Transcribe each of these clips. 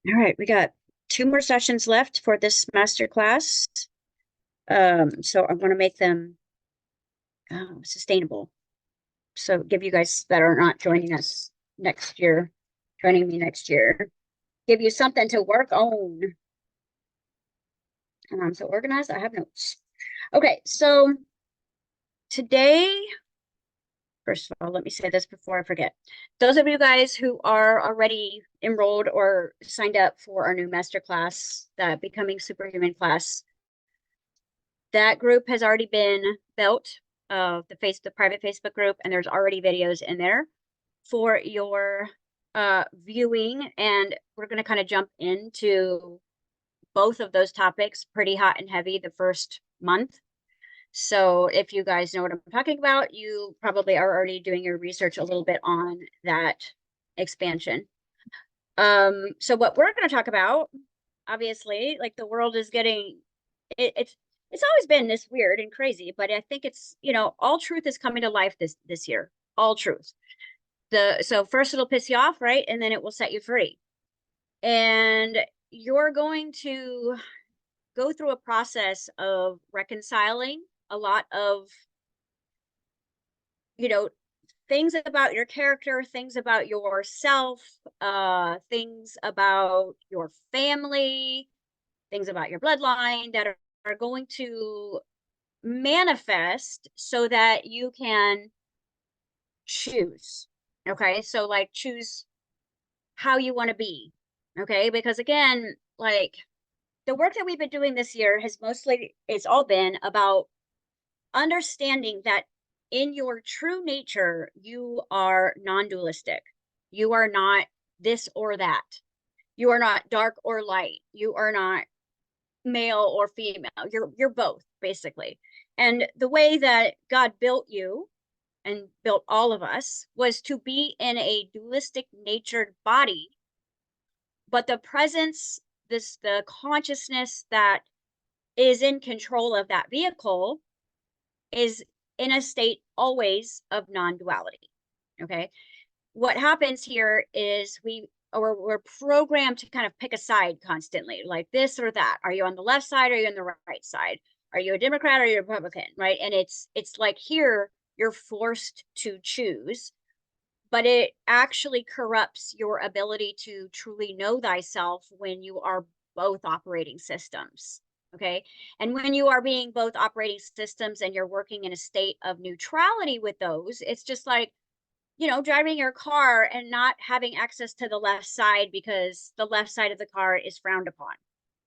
All right, we got two more sessions left for this master class. So I want to make them sustainable. So give you guys that are not joining us next year, joining me next year, give you something to work on. And I'm so organized, I have notes. Okay, so today, first of all, let me say this before I forget. Those of you guys who are already enrolled or signed up for our new master class, the Becoming Superhuman class, that group has already been built, the private Facebook group, and there's already videos in there for your viewing. And we're going to kind of jump into both of those topics pretty hot and heavy the first month. So if you guys know what I'm talking about, you probably are already doing your research a little bit on that expansion. So what we're going to talk about, obviously, like the world is getting it's always been this weird and crazy, but I think it's, all truth is coming to life this year. All truth. So first it'll piss you off, right? And then it will set you free. And you're going to go through a process of reconciling a lot of, you know, things about your character, things about yourself, things about your family, things about your bloodline that are going to manifest so that you can choose. Okay. So, like, choose how you want to be. Okay. Because again, like the work that we've been doing this year it's all been about understanding that in your true nature, you are non dualistic. You are not this or that. You are not dark or light. You are not male or female. You're both, basically. And the way that God built you and built all of us was to be in a dualistic natured body, but the presence, the consciousness that is in control of that vehicle is in a state always of non-duality. Okay. What happens here is we're programmed to kind of pick a side constantly, like this or that. Are you on the left side? Or are you on the right side? Are you a Democrat or are you a Republican? Right. And it's like here you're forced to choose, but it actually corrupts your ability to truly know thyself when you are both operating systems. Okay. And when you are being both operating systems and you're working in a state of neutrality with those, it's just like, driving your car and not having access to the left side because the left side of the car is frowned upon,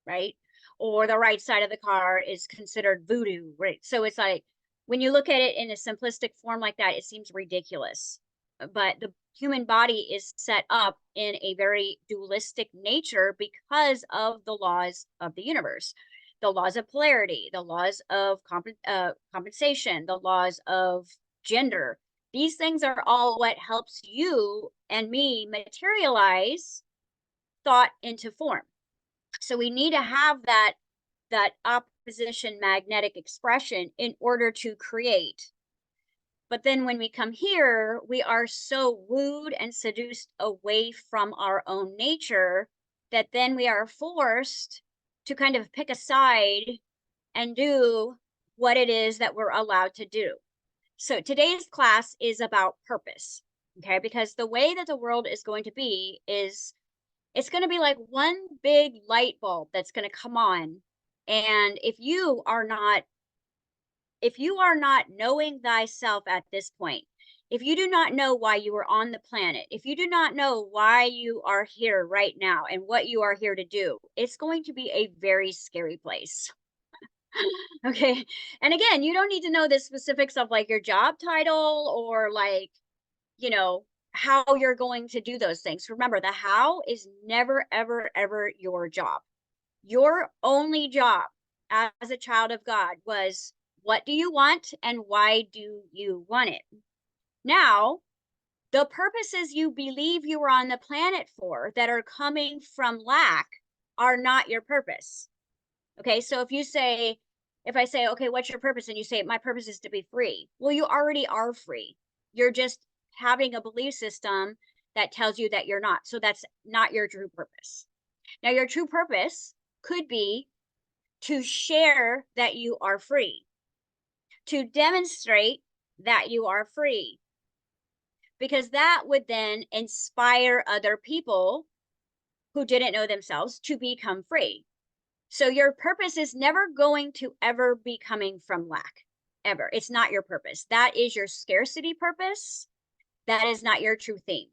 right? Or the right side of the car is considered voodoo, right? So it's like when you look at it in a simplistic form like that, it seems ridiculous. But the human body is set up in a very dualistic nature because of the laws of the universe, the laws of polarity, the laws of compensation, the laws of gender. These things are all what helps you and me materialize thought into form. So we need to have that opposition magnetic expression in order to create. But then when we come here, we are so wooed and seduced away from our own nature that then we are forced to kind of pick a side and do what it is that we're allowed to do. So today's class is about purpose, okay? Because the way that the world is going to be is it's going to be like one big light bulb that's going to come on. And if you are not knowing thyself at this point, if you do not know why you are on the planet, if you do not know why you are here right now and what you are here to do, it's going to be a very scary place. Okay. And again, you don't need to know the specifics of like your job title or like, how you're going to do those things. Remember, the how is never, ever, ever your job. Your only job as a child of God was what do you want and why do you want it? Now, the purposes you believe you were on the planet for that are coming from lack are not your purpose. Okay, so if I say, okay, what's your purpose? And you say, my purpose is to be free. Well, you already are free. You're just having a belief system that tells you that you're not. So that's not your true purpose. Now, your true purpose could be to share that you are free, to demonstrate that you are free, because that would then inspire other people who didn't know themselves to become free. So your purpose is never going to ever be coming from lack, ever. It's not your purpose. That is your scarcity purpose. That is not your true theme.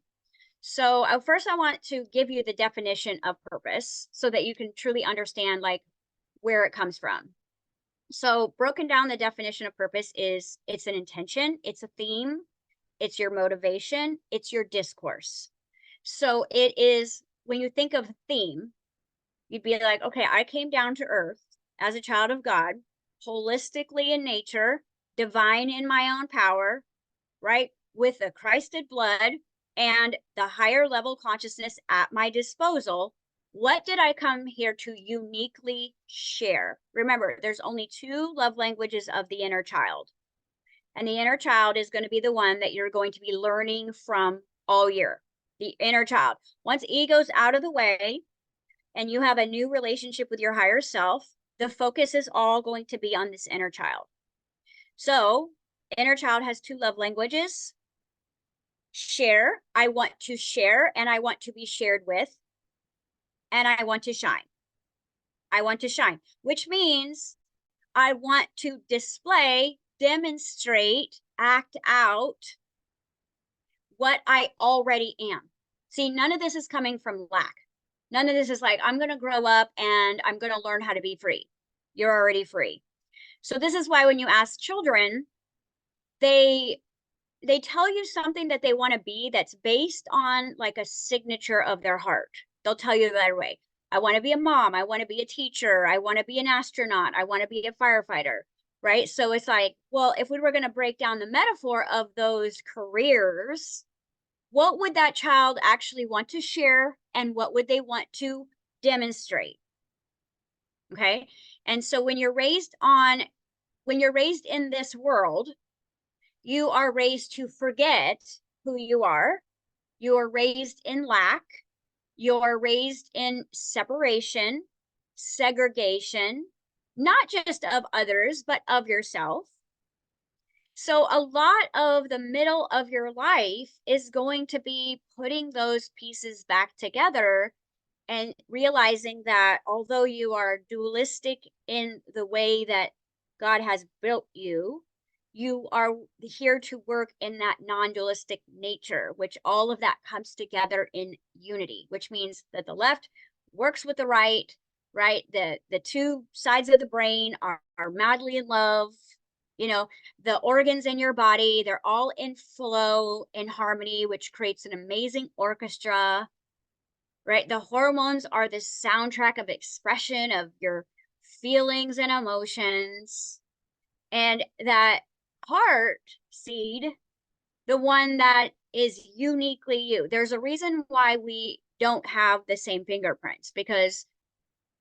So first I want to give you the definition of purpose so that you can truly understand like where it comes from. So broken down, the definition of purpose is it's an intention, it's a theme, it's your motivation, it's your discourse. So it is, when you think of theme, you'd be like, okay, I came down to earth as a child of God, holistically in nature, divine in my own power, right? With the Christed blood and the higher level consciousness at my disposal. What did I come here to uniquely share? Remember, there's only 2 love languages of the inner child. And the inner child is going to be the one that you're going to be learning from all year. The inner child. Once ego's out of the way and you have a new relationship with your higher self, the focus is all going to be on this inner child. So, inner child has 2 love languages. Share, I want to share and I want to be shared with, and I want to shine. I want to shine, which means I want to display, demonstrate, act out what I already am. See, none of this is coming from lack. None of this is like, I'm going to grow up and I'm going to learn how to be free. You're already free. So this is why when you ask children, they tell you something that they want to be that's based on like a signature of their heart. They'll tell you that way. I want to be a mom. I want to be a teacher. I want to be an astronaut. I want to be a firefighter. Right. So it's like, well, if we were going to break down the metaphor of those careers, what would that child actually want to share and what would they want to demonstrate? Okay. And so when you're raised in this world, you are raised to forget who you are. You are raised in lack. You are raised in separation, segregation, not just of others, but of yourself. So a lot of the middle of your life is going to be putting those pieces back together and realizing that although you are dualistic in the way that God has built you, you are here to work in that non-dualistic nature, which all of that comes together in unity, which means that the left works with the right, right? The 2 sides of the brain are madly in love. You know, the organs in your body, they're all in flow, in harmony, which creates an amazing orchestra, right? The hormones are the soundtrack of expression of your feelings and emotions. And that heart seed, the one that is uniquely you. There's a reason why we don't have the same fingerprints, because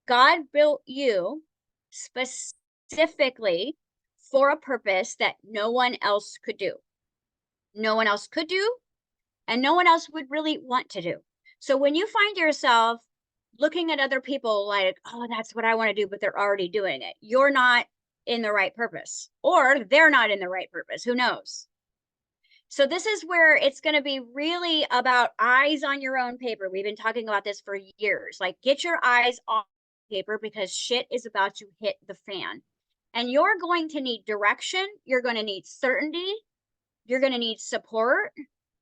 God built you specifically for a purpose that no one else could do. No one else could do, and no one else would really want to do. So when you find yourself looking at other people like, oh, that's what I want to do, but they're already doing it, you're not in the right purpose, or they're not in the right purpose. Who knows? So this is where it's going to be really about eyes on your own paper. We've been talking about this for years. Like, get your eyes on paper because shit is about to hit the fan. And you're going to need direction. You're going to need certainty. You're going to need support.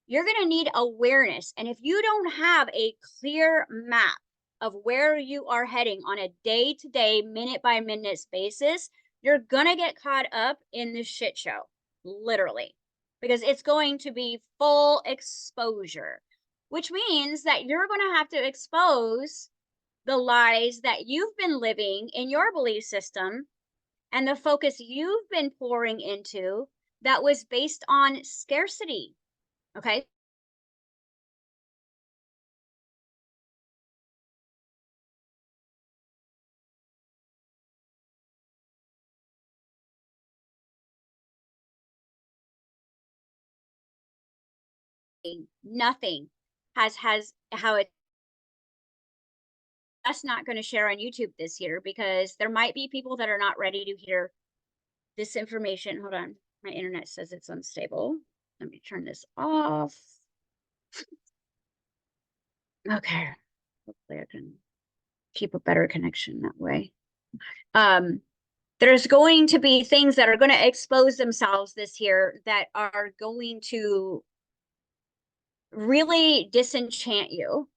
You're going to need awareness. And if you don't have a clear map of where you are heading on a day-to-day, minute-by-minute basis, you're going to get caught up in the shit show, literally, because it's going to be full exposure, which means that you're going to have to expose the lies that you've been living in your belief system and the focus you've been pouring into that was based on scarcity. Okay. Nothing has how it just not going to share on YouTube this year because there might be people that are not ready to hear this information. Hold on. My internet says it's unstable. Let me turn this off. Okay. Hopefully I can keep a better connection that way. There's going to be things that are going to expose themselves this year that are going to really disenchant you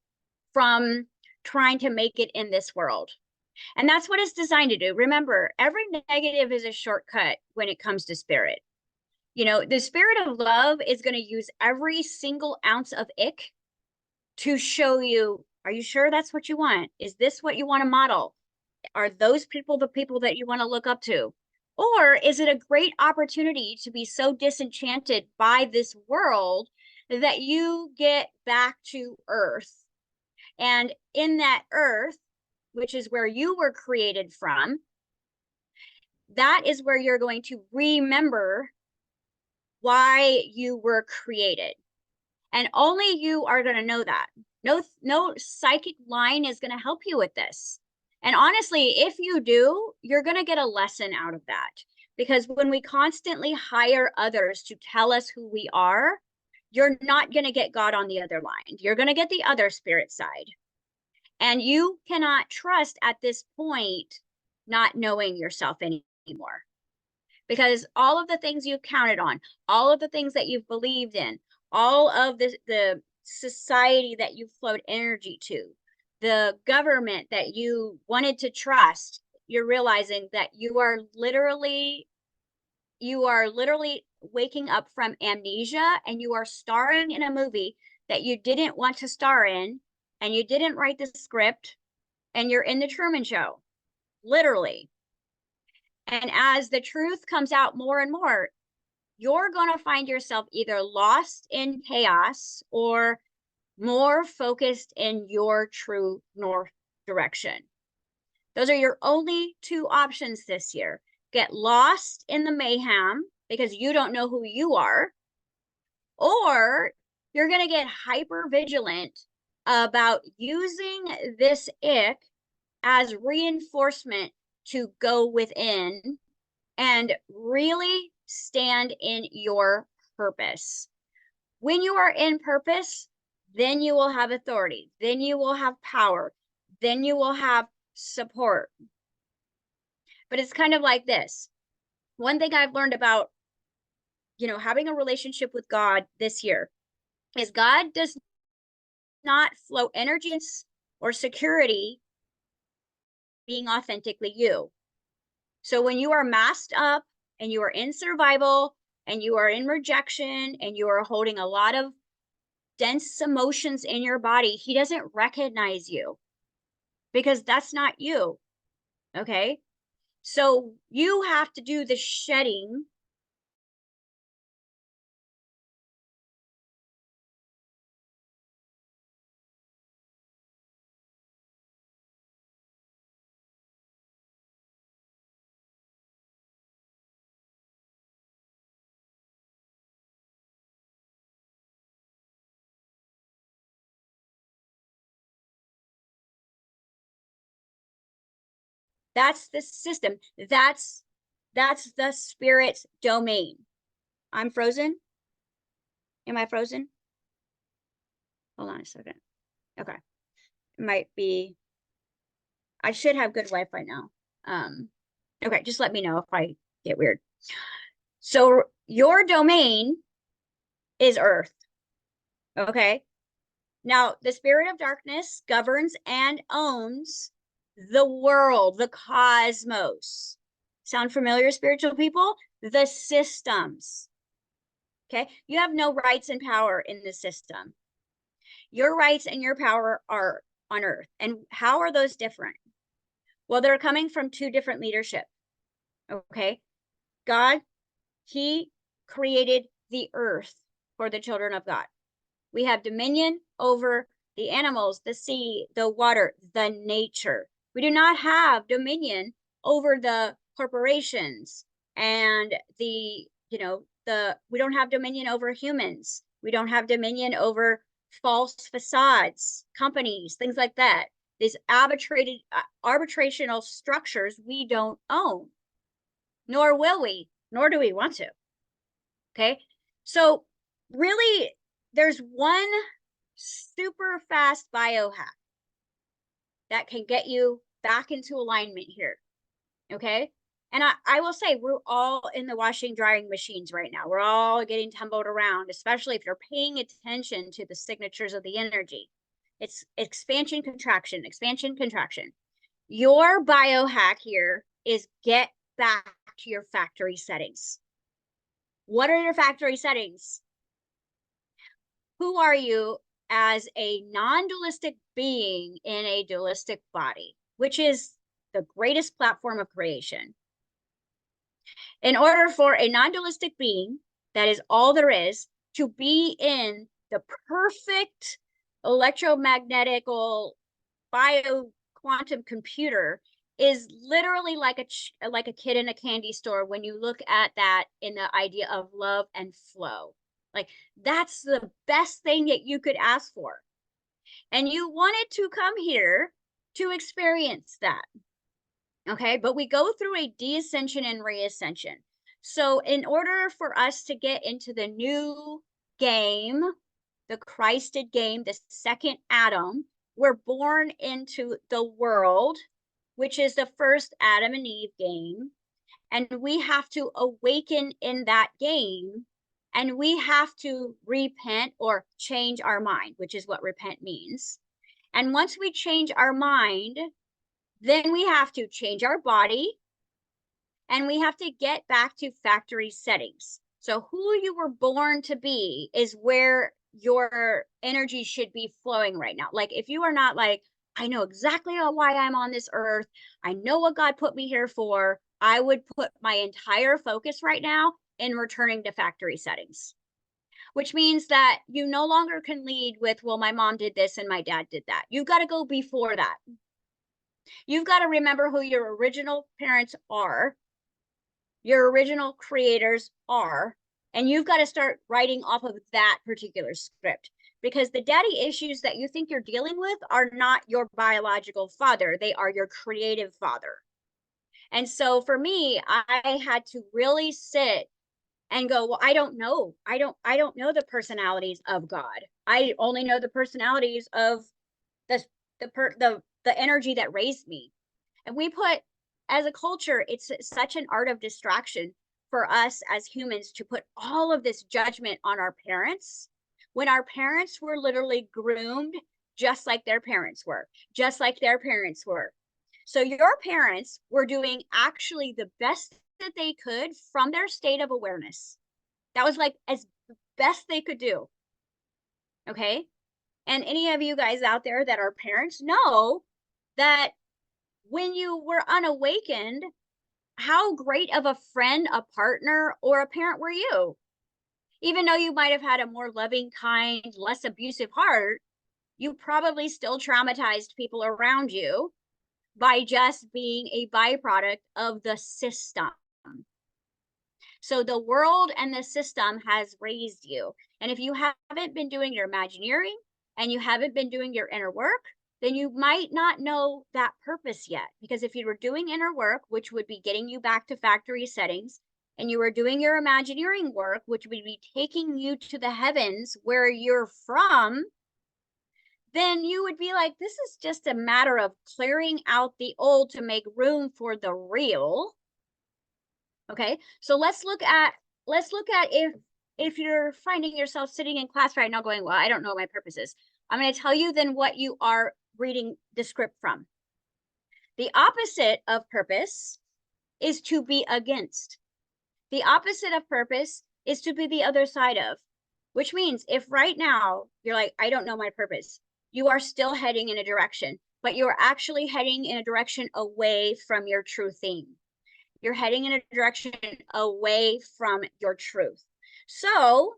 from trying to make it in this world. And that's what it's designed to do. Remember, every negative is a shortcut when it comes to spirit. You know, the spirit of love is going to use every single ounce of ick to show you, are you sure that's what you want? Is this what you want to model? Are those people the people that you want to look up to? Or is it a great opportunity to be so disenchanted by this world that you get back to earth? And in that earth, which is where you were created from, that is where you're going to remember why you were created. And only you are going to know that. No psychic line is going to help you with this. And honestly, if you do, you're going to get a lesson out of that. Because when we constantly hire others to tell us who we are, you're not going to get God on the other line. You're going to get the other spirit side. And you cannot trust at this point not knowing yourself anymore. Because all of the things you've counted on, all of the things that you've believed in, all of the society that you flowed energy to, the government that you wanted to trust, you're realizing that you are literally waking up from amnesia and you are starring in a movie that you didn't want to star in, and you didn't write the script, and you're in the Truman Show, literally. And as the truth comes out more and more, you're going to find yourself either lost in chaos or more focused in your true north direction. Those are your only two options this year. Get lost in the mayhem because you don't know who you are, or you're going to get hyper vigilant about using this ick as reinforcement to go within and really stand in your purpose. When you are in purpose, then you will have authority, then you will have power, then you will have support. But it's kind of like this. One thing I've learned about, having a relationship with God this year is God does not flow energy or security being authentically you. So when you are masked up and you are in survival and you are in rejection and you are holding a lot of dense emotions in your body, he doesn't recognize you because that's not you. Okay. So you have to do the shedding That's the system. That's the spirit's domain. I'm frozen. Am I frozen? Hold on a second. Okay. It might be, I should have good Wi-Fi now. Okay, just let me know if I get weird. So your domain is Earth. Okay. Now, the spirit of darkness governs and owns the world, the cosmos. Sound familiar, spiritual people? The systems. Okay. You have no rights and power in the system. Your rights and your power are on Earth. And how are those different? Well, they're coming from two different leadership. Okay. God, he created the earth for the children of God. We have dominion over the animals, the sea, the water, the nature. We do not have dominion over the corporations and we don't have dominion over humans. We don't have dominion over false facades, companies, things like that. these arbitrational structures we don't own, nor will we, nor do we want to. Okay. So really, there's one super fast biohack that can get you back into alignment here. Okay. And I will say, we're all in the washing, drying machines right now. We're all getting tumbled around, especially if you're paying attention to the signatures of the energy. It's expansion, contraction, expansion, contraction. Your biohack here is get back to your factory settings. What are your factory settings? Who are you as a non-dualistic being in a dualistic body, which is the greatest platform of creation? In order for a non-dualistic being, that is all there is, to be in the perfect electromagnetical bio quantum computer is literally like a kid in a candy store when you look at that in the idea of love and flow. Like, that's the best thing that you could ask for. And you wanted to come here to experience that. Okay, but we go through a descension and reascension. So in order for us to get into the new game, the Christed game, the second Adam, we're born into the world, which is the first Adam and Eve game. And we have to awaken in that game. And we have to repent or change our mind, which is what repent means. And once we change our mind, then we have to change our body, and we have to get back to factory settings. So who you were born to be is where your energy should be flowing right now. Like, if you are not like, I know exactly why I'm on this earth, I know what God put me here for, I would put my entire focus right now in returning to factory settings, which means that you no longer can lead with, well, my mom did this and my dad did that. You've got to go before that. You've got to remember who your original parents are, your original creators are, and you've got to start writing off of that particular script, because the daddy issues that you think you're dealing with are not your biological father. They are your creative father. And so for me, I had to really sit and go, well, I don't know. I don't know the personalities of God. I only know the personalities of the energy that raised me. And we put, as a culture, it's such an art of distraction for us as humans to put all of this judgment on our parents, when our parents were literally groomed just like their parents were, just like their parents were. So your parents were doing actually the best that they could from their state of awareness. That was like as best they could do. Okay. And any of you guys out there that are parents know that when you were unawakened, how great of a friend, a partner, or a parent were you? Even though you might have had a more loving, kind, less abusive heart, you probably still traumatized people around you by just being a byproduct of the system. So the world and the system has raised you. And if you haven't been doing your Imagineering and you haven't been doing your inner work, then you might not know that purpose yet. Because if you were doing inner work, which would be getting you back to factory settings, and you were doing your Imagineering work, which would be taking you to the heavens where you're from, then you would be like, this is just a matter of clearing out the old to make room for the real. Okay, so let's look at if you're finding yourself sitting in class right now going, well, I don't know what my purpose is. I'm going to tell you then what you are reading the script from. The opposite of purpose is to be against. The opposite of purpose is to be the other side of, which means if right now you're like, I don't know my purpose, you are still heading in a direction, but you're actually heading in a direction away from your true theme. You're heading in a direction away from your truth. So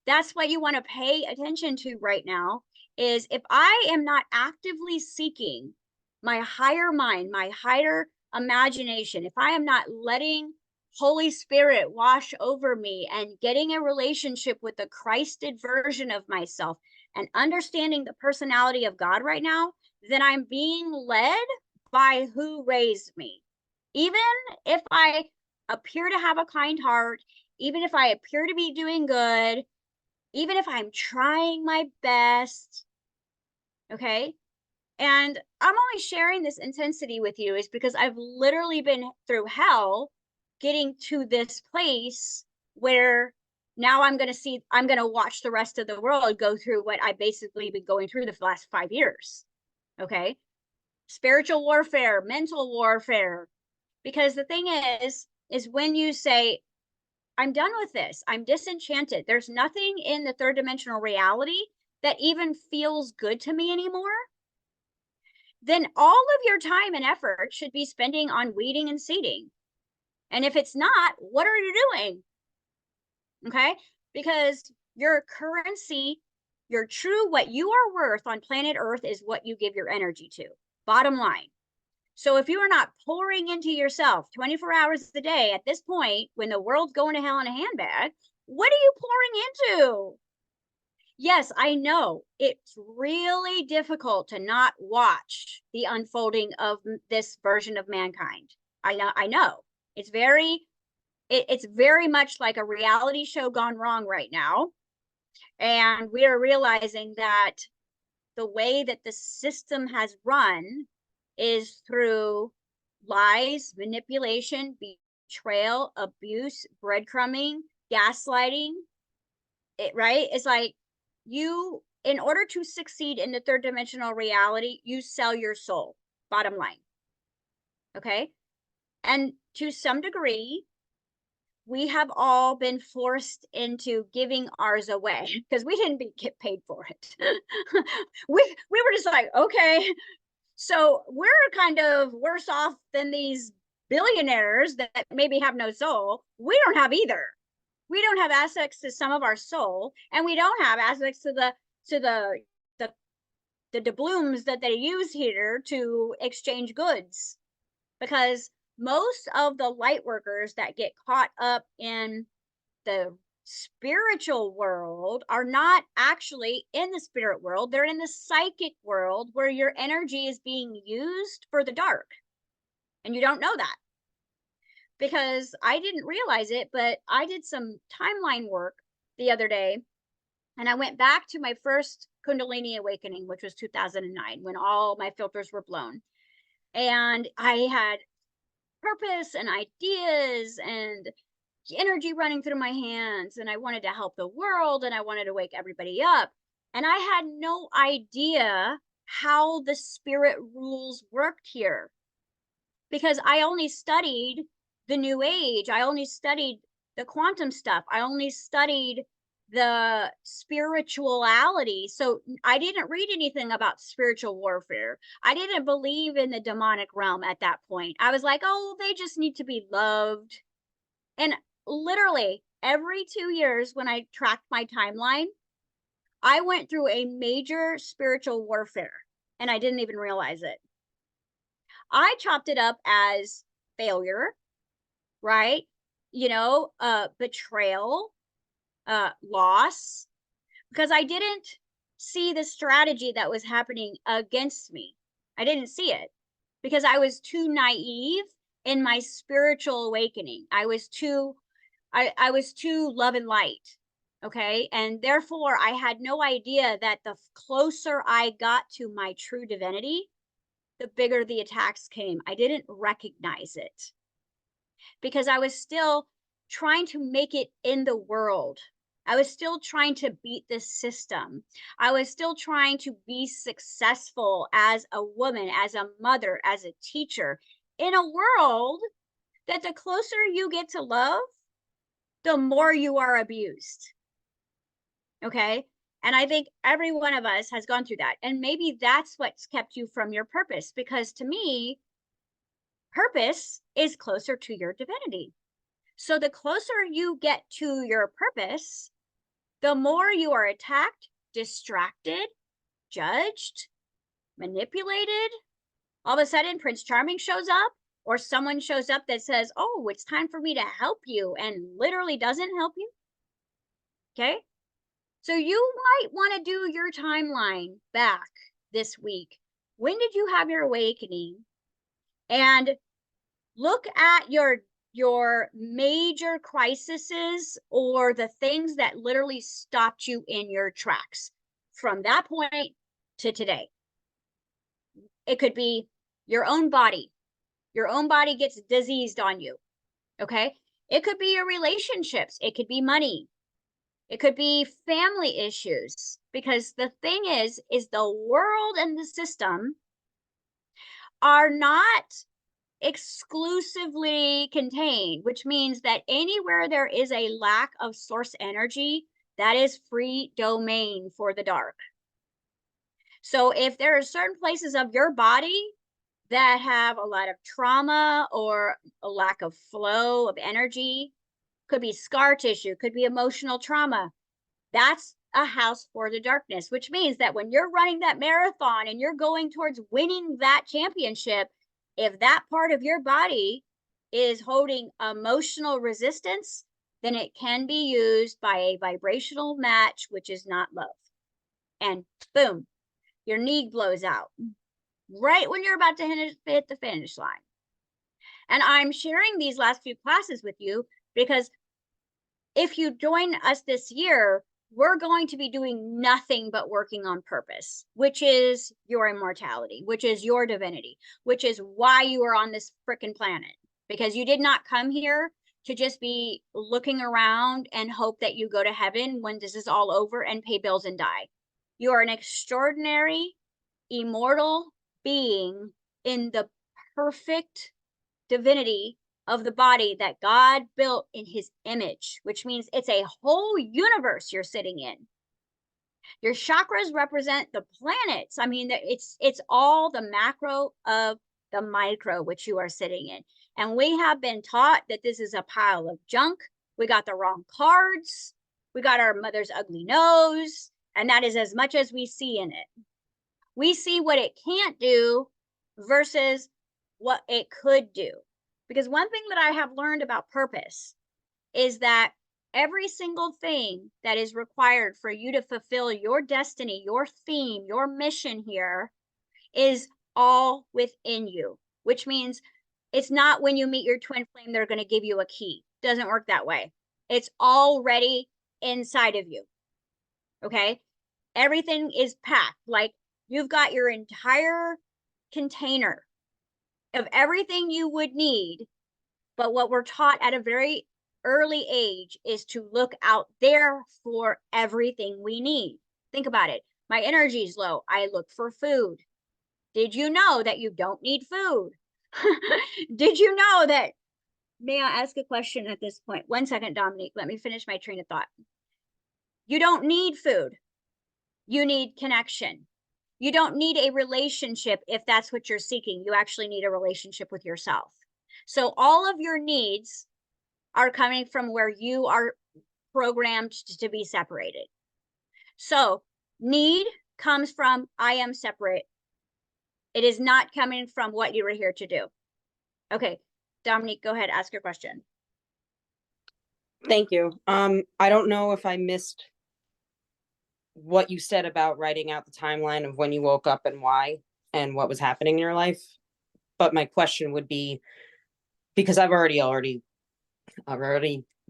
that's what you want to pay attention to right now, is if I am not actively seeking my higher mind, my higher imagination, if I am not letting Holy Spirit wash over me and getting a relationship with the Christed version of myself and understanding the personality of God right now, then I'm being led by who raised me. Even if I appear to have a kind heart, even if I appear to be doing good, even if I'm trying my best, okay? And I'm only sharing this intensity with you is because I've literally been through hell getting to this place where now I'm going to watch the rest of the world go through what I basically been going through the last 5 years. Okay. Spiritual warfare, mental warfare. Because the thing is when you say, I'm done with this, I'm disenchanted, there's nothing in the third dimensional reality that even feels good to me anymore, then all of your time and effort should be spending on weeding and seeding. And if it's not, what are you doing? Okay. Because your currency, your true, what you are worth on planet Earth is what you give your energy to. Bottom line. So if you are not pouring into yourself 24 hours a day at this point, when the world's going to hell in a handbag, what are you pouring into? Yes, I know it's really difficult to not watch the unfolding of this version of mankind. I know. It's very much like a reality show gone wrong right now. And we are realizing that the way that the system has run is through lies, manipulation, betrayal, abuse, breadcrumbing, gaslighting. Right? It's like you, in order to succeed in the third dimensional reality, you sell your soul, bottom line. Okay. And to some degree, we have all been forced into giving ours away because we didn't get paid for it. we were just like, okay, so we're kind of worse off than these billionaires that maybe have no soul. We don't have either. We don't have access to some of our soul, and we don't have access to the the doubloons that they use here to exchange goods, because most of the light workers that get caught up in the spiritual world are not actually in the spirit world. They're in the psychic world where your energy is being used for the dark. And you don't know that, because I didn't realize it, but I did some timeline work the other day, and I went back to my first Kundalini awakening, which was 2009, when all my filters were blown. And I had purpose and ideas and energy running through my hands, and I wanted to help the world, and I wanted to wake everybody up. And I had no idea how the spirit rules worked here, because I only studied the new age. I only studied the quantum stuff. I only studied the spirituality. So I didn't read anything about spiritual warfare. I didn't believe in the demonic realm at that point. I was like, oh, they just need to be loved. And literally every 2 years, when I tracked my timeline, I went through a major spiritual warfare and I didn't even realize it. I chopped it up as failure, right? Betrayal, loss, because I didn't see the strategy that was happening against me. I didn't see it because I was too naive in my spiritual awakening. I was too love and light. Okay. And therefore I had no idea that the closer I got to my true divinity, the bigger the attacks came. I didn't recognize it because I was still trying to make it in the world. I was still trying to beat the system. I was still trying to be successful as a woman, as a mother, as a teacher, in a world that the closer you get to love, the more you are abused. Okay. And I think every one of us has gone through that. And maybe that's what's kept you from your purpose, because to me, purpose is closer to your divinity. So the closer you get to your purpose, the more you are attacked, distracted, judged, manipulated. All of a sudden, Prince Charming shows up, or someone shows up that says, oh, it's time for me to help you, and literally doesn't help you. Okay. So you might want to do your timeline back this week When did you have your awakening? And look at your major crises or the things that literally stopped you in your tracks from that point to today. It could be your own body. Your own body gets diseased on you. Okay. It could be your relationships. It could be money. It could be family issues. Because the thing is the world and the system are not exclusively contained, which means that anywhere there is a lack of source energy, that is free domain for the dark. So if there are certain places of your body that have a lot of trauma or a lack of flow of energy, could be scar tissue, could be emotional trauma, that's a house for the darkness, which means that when you're running that marathon and you're going towards winning that championship, if that part of your body is holding emotional resistance, then it can be used by a vibrational match, which is not love. And boom, your knee blows out right when you're about to hit the finish line. And I'm sharing these last few classes with you because if you join us this year, we're going to be doing nothing but working on purpose, which is your immortality, which is your divinity, which is why you are on this freaking planet. Because you did not come here to just be looking around and hope that you go to heaven when this is all over and pay bills and die. You are an extraordinary, immortal being in the perfect divinity of the body that God built in his image, which means it's a whole universe you're sitting in. Your chakras represent the planets. I mean, it's all the macro of the micro, which you are sitting in. And we have been taught that this is a pile of junk. We got the wrong cards. We got our mother's ugly nose. And that is as much as we see in it. We see what it can't do versus what it could do. Because one thing that I have learned about purpose is that every single thing that is required for you to fulfill your destiny, your theme, your mission here is all within you, which means it's not when you meet your twin flame, they're going to give you a key. It doesn't work that way. It's already inside of you. Okay. Everything is packed. Like you've got your entire container of everything you would need. But what we're taught at a very early age is to look out there for everything we need. Think about it. My energy is low. I look for food. Did you know that you don't need food? Did you know that? May I ask a question at this point? 1 second, Dominique. Let me finish my train of thought. You don't need food. You need connection. You don't need a relationship if that's what you're seeking. You actually need a relationship with yourself. So all of your needs are coming from where you are programmed to be separated. So need comes from I am separate. It is not coming from what you were here to do. Okay, Dominique, go ahead, ask your question. Thank you. I don't know if I missed what you said about writing out the timeline of when you woke up and why and what was happening in your life. But my question would be, because I've already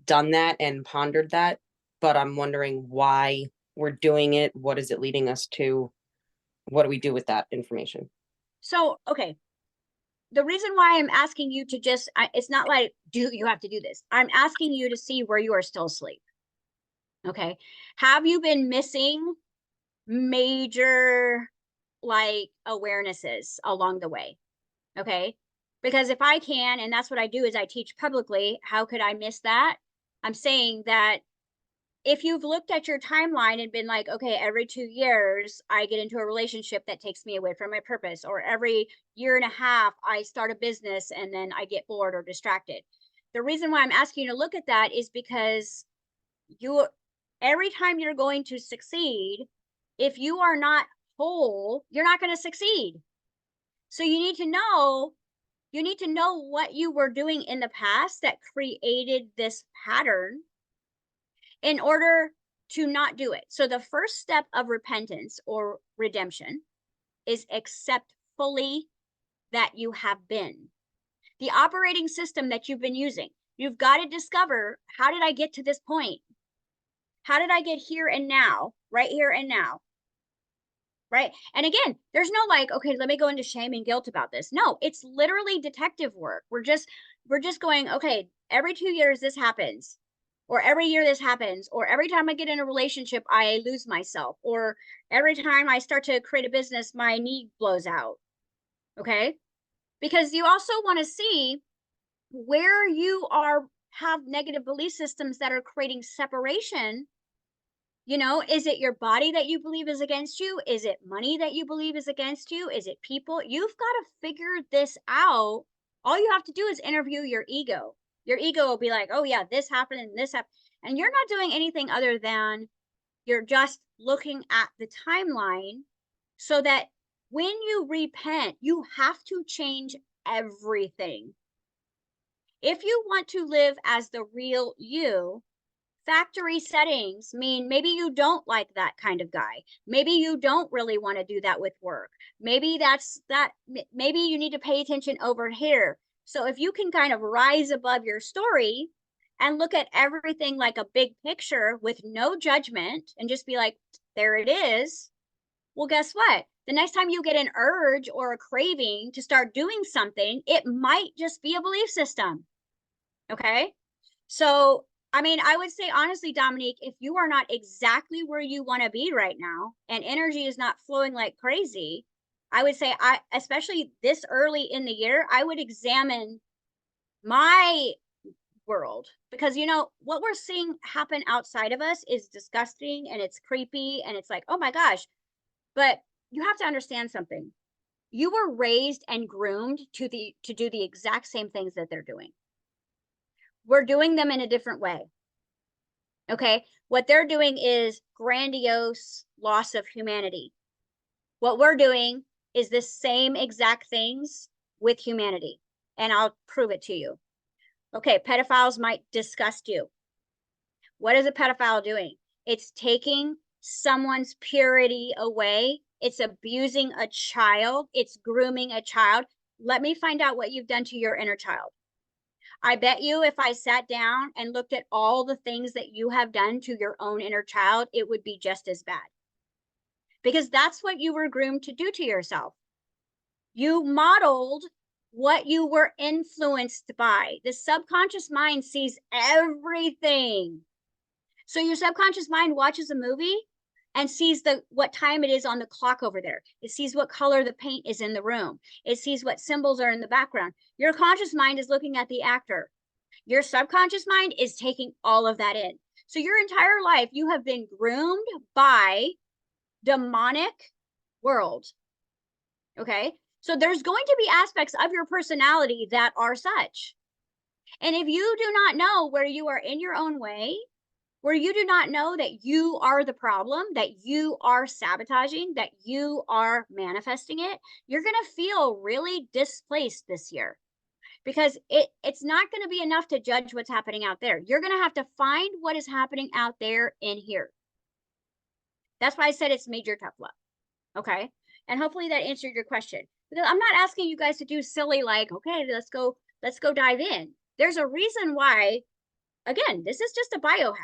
done that and pondered that, but I'm wondering why we're doing it. What is it leading us to? What do we do with that information? So, okay. The reason why I'm asking you to just, it's not like, do you have to do this? I'm asking you to see where you are still asleep. Okay. Have you been missing major like awarenesses along the way? Okay. Because if I can, and that's what I do is I teach publicly, how could I miss that? I'm saying that if you've looked at your timeline and been like, okay, every 2 years I get into a relationship that takes me away from my purpose, or every year and a half I start a business and then I get bored or distracted. The reason why I'm asking you to look at that is because every time you're going to succeed, if you are not whole, you're not going to succeed. So you need to know what you were doing in the past that created this pattern in order to not do it. So the first step of repentance or redemption is accept successfully that you have been. The operating system that you've been using. You've got to discover, how did I get to this point? How did I get here and now, right here and now? Right. And again, there's no like, okay, let me go into shame and guilt about this. No, it's literally detective work. We're just going, okay, every 2 years this happens, or every year this happens, or every time I get in a relationship, I lose myself, or every time I start to create a business, my knee blows out. Okay. Because you also want to see where you have negative belief systems that are creating separation. Is it your body that you believe is against you? Is it money that you believe is against you? Is it people? You've got to figure this out. All you have to do is interview your ego. Your ego will be like, oh yeah, this happened and this happened. And you're not doing anything other than you're just looking at the timeline, so that when you repent, you have to change everything. If you want to live as the real you, factory settings mean maybe you don't like that kind of guy. Maybe you don't really want to do that with work. Maybe maybe you need to pay attention over here. So if you can kind of rise above your story and look at everything like a big picture with no judgment and just be like, there it is. Well, guess what? The next time you get an urge or a craving to start doing something, it might just be a belief system. Okay. So, I mean, I would say honestly, Dominique, if you are not exactly where you want to be right now and energy is not flowing like crazy, I would say, especially this early in the year, I would examine my world, because what we're seeing happen outside of us is disgusting and it's creepy and it's like, oh my gosh. But you have to understand something. You were raised and groomed to do the exact same things that they're doing. We're doing them in a different way. Okay. What they're doing is grandiose loss of humanity. What we're doing is the same exact things with humanity. And I'll prove it to you. Okay. Pedophiles might disgust you. What is a pedophile doing? It's taking someone's purity away. It's abusing a child. It's grooming a child. Let me find out what you've done to your inner child. I bet you if I sat down and looked at all the things that you have done to your own inner child, it would be just as bad. Because that's what you were groomed to do to yourself. You modeled what you were influenced by. The subconscious mind sees everything. So your subconscious mind watches a movie and sees what time it is on the clock over there. It sees what color the paint is in the room. It sees what symbols are in the background. Your conscious mind is looking at the actor. Your subconscious mind is taking all of that in. So your entire life, you have been groomed by demonic world. Okay. So there's going to be aspects of your personality that are such. And if you do not know where you are in your own way, where you do not know that you are the problem, that you are sabotaging, that you are manifesting it, you're going to feel really displaced this year, because it's not going to be enough to judge what's happening out there. You're going to have to find what is happening out there in here. That's why I said it's major tough love. Okay. And hopefully that answered your question, because I'm not asking you guys to do silly, like, okay, let's go dive in. There's a reason why. Again, this is just a biohack.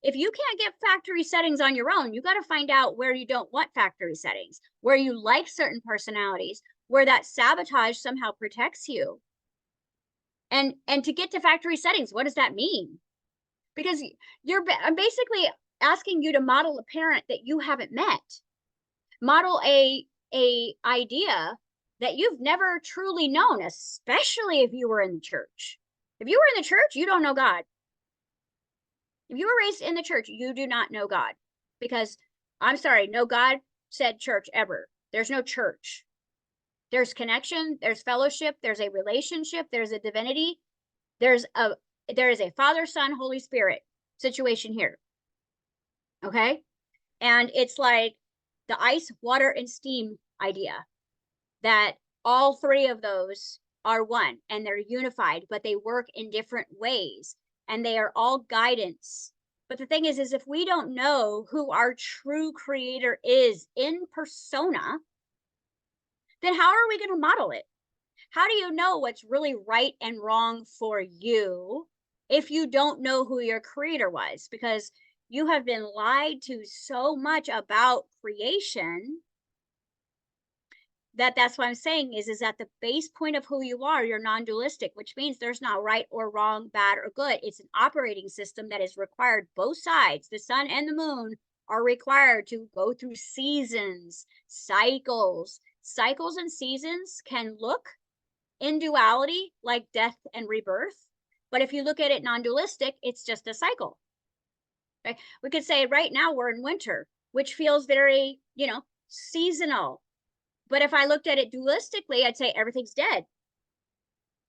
If you can't get factory settings on your own, you got to find out where you don't want factory settings, where you like certain personalities, where that sabotage somehow protects you. And to get to factory settings, what does that mean? Because I'm basically asking you to model a parent that you haven't met. Model a idea that you've never truly known, especially if you were in the church. If you were in the church, you don't know God. If you were raised in the church, you do not know God, because I'm sorry, no God said church ever. There's no church. There's connection, there's fellowship, there's a relationship, there's a divinity. There is a Father, Son, Holy Spirit situation here. Okay. And it's like the ice, water, and steam idea, that all three of those are one and they're unified, but they work in different ways. And they are all guidance. But the thing is if we don't know who our true creator is in persona, then how are we going to model it? How do you know what's really right and wrong for you if you don't know who your creator was? Because you have been lied to so much about creation that's what I'm saying is at the base point of who you are, you're non-dualistic, which means there's not right or wrong, bad or good. It's an operating system that is required. Both sides, the sun and the moon, are required to go through seasons, cycles. Cycles and seasons can look in duality like death and rebirth. But if you look at it non-dualistic, it's just a cycle. Okay? We could say right now we're in winter, which feels very, seasonal. But if I looked at it dualistically, I'd say everything's dead.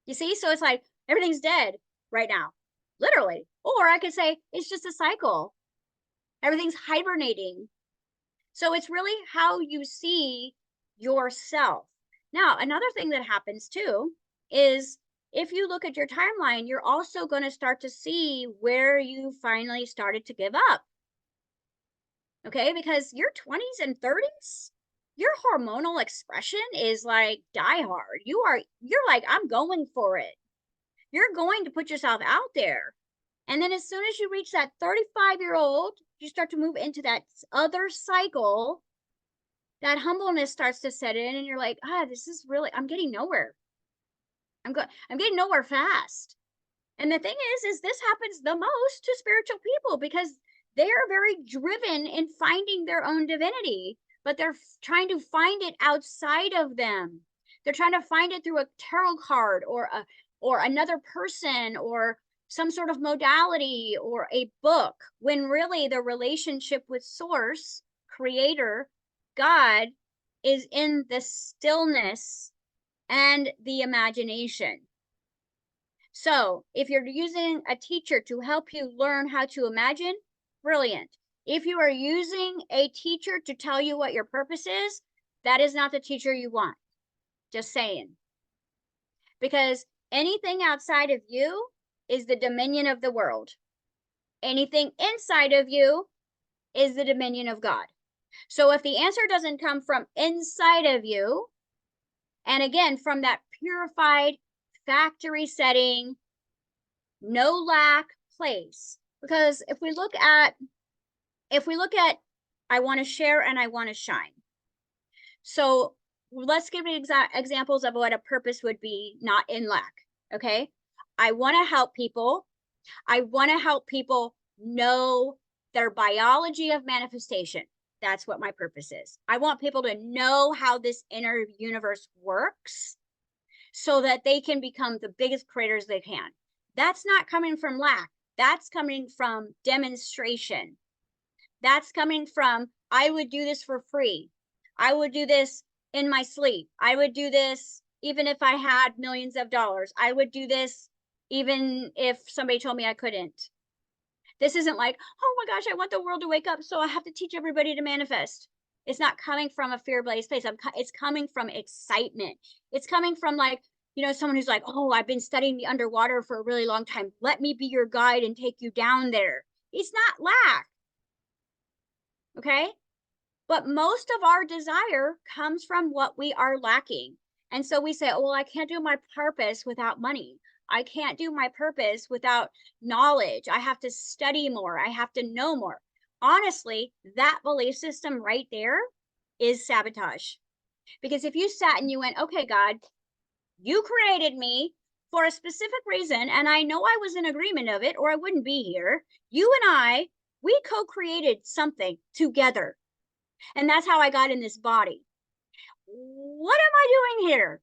You see? So it's like everything's dead right now, literally. Or I could say it's just a cycle. Everything's hibernating. So it's really how you see yourself. Now, another thing that happens too is if you look at your timeline, you're also going to start to see where you finally started to give up. Okay? Because your 20s and 30s, your hormonal expression is like die hard. You're like, I'm going for it. You're going to put yourself out there. And then as soon as you reach that 35-year-old, you start to move into that other cycle. That humbleness starts to set in, and you're like, this is really, I'm getting nowhere. I'm getting nowhere fast. And the thing is this happens the most to spiritual people because they are very driven in finding their own divinity, but they're trying to find it outside of them. They're trying to find it through a tarot card or another person or some sort of modality or a book, when really the relationship with source, creator, God, is in the stillness and the imagination. So if you're using a teacher to help you learn how to imagine, brilliant. If you are using a teacher to tell you what your purpose is, that is not the teacher you want. Just saying. Because anything outside of you is the dominion of the world. Anything inside of you is the dominion of God. So if the answer doesn't come from inside of you, and again, from that purified factory setting, no lack place, because if we look at I want to share and I want to shine. So let's give examples of what a purpose would be, not in lack. Okay. I want to help people. I want to help people know their biology of manifestation. That's what my purpose is. I want people to know how this inner universe works so that they can become the biggest creators they can. That's not coming from lack. That's coming from demonstration. That's coming from, I would do this for free. I would do this in my sleep. I would do this even if I had millions of dollars. I would do this even if somebody told me I couldn't. This isn't like, oh my gosh, I want the world to wake up, so I have to teach everybody to manifest. It's not coming from a fear-based place. It's coming from excitement. It's coming from like, someone who's like, oh, I've been studying the underwater for a really long time. Let me be your guide and take you down there. It's not lack. Okay? But most of our desire comes from what we are lacking. And so we say, oh, well, I can't do my purpose without money. I can't do my purpose without knowledge. I have to study more. I have to know more. Honestly, that belief system right there is sabotage. Because if you sat and you went, okay, God, you created me for a specific reason, and I know I was in agreement of it, or I wouldn't be here. You and we co-created something together. And that's how I got in this body. What am I doing here?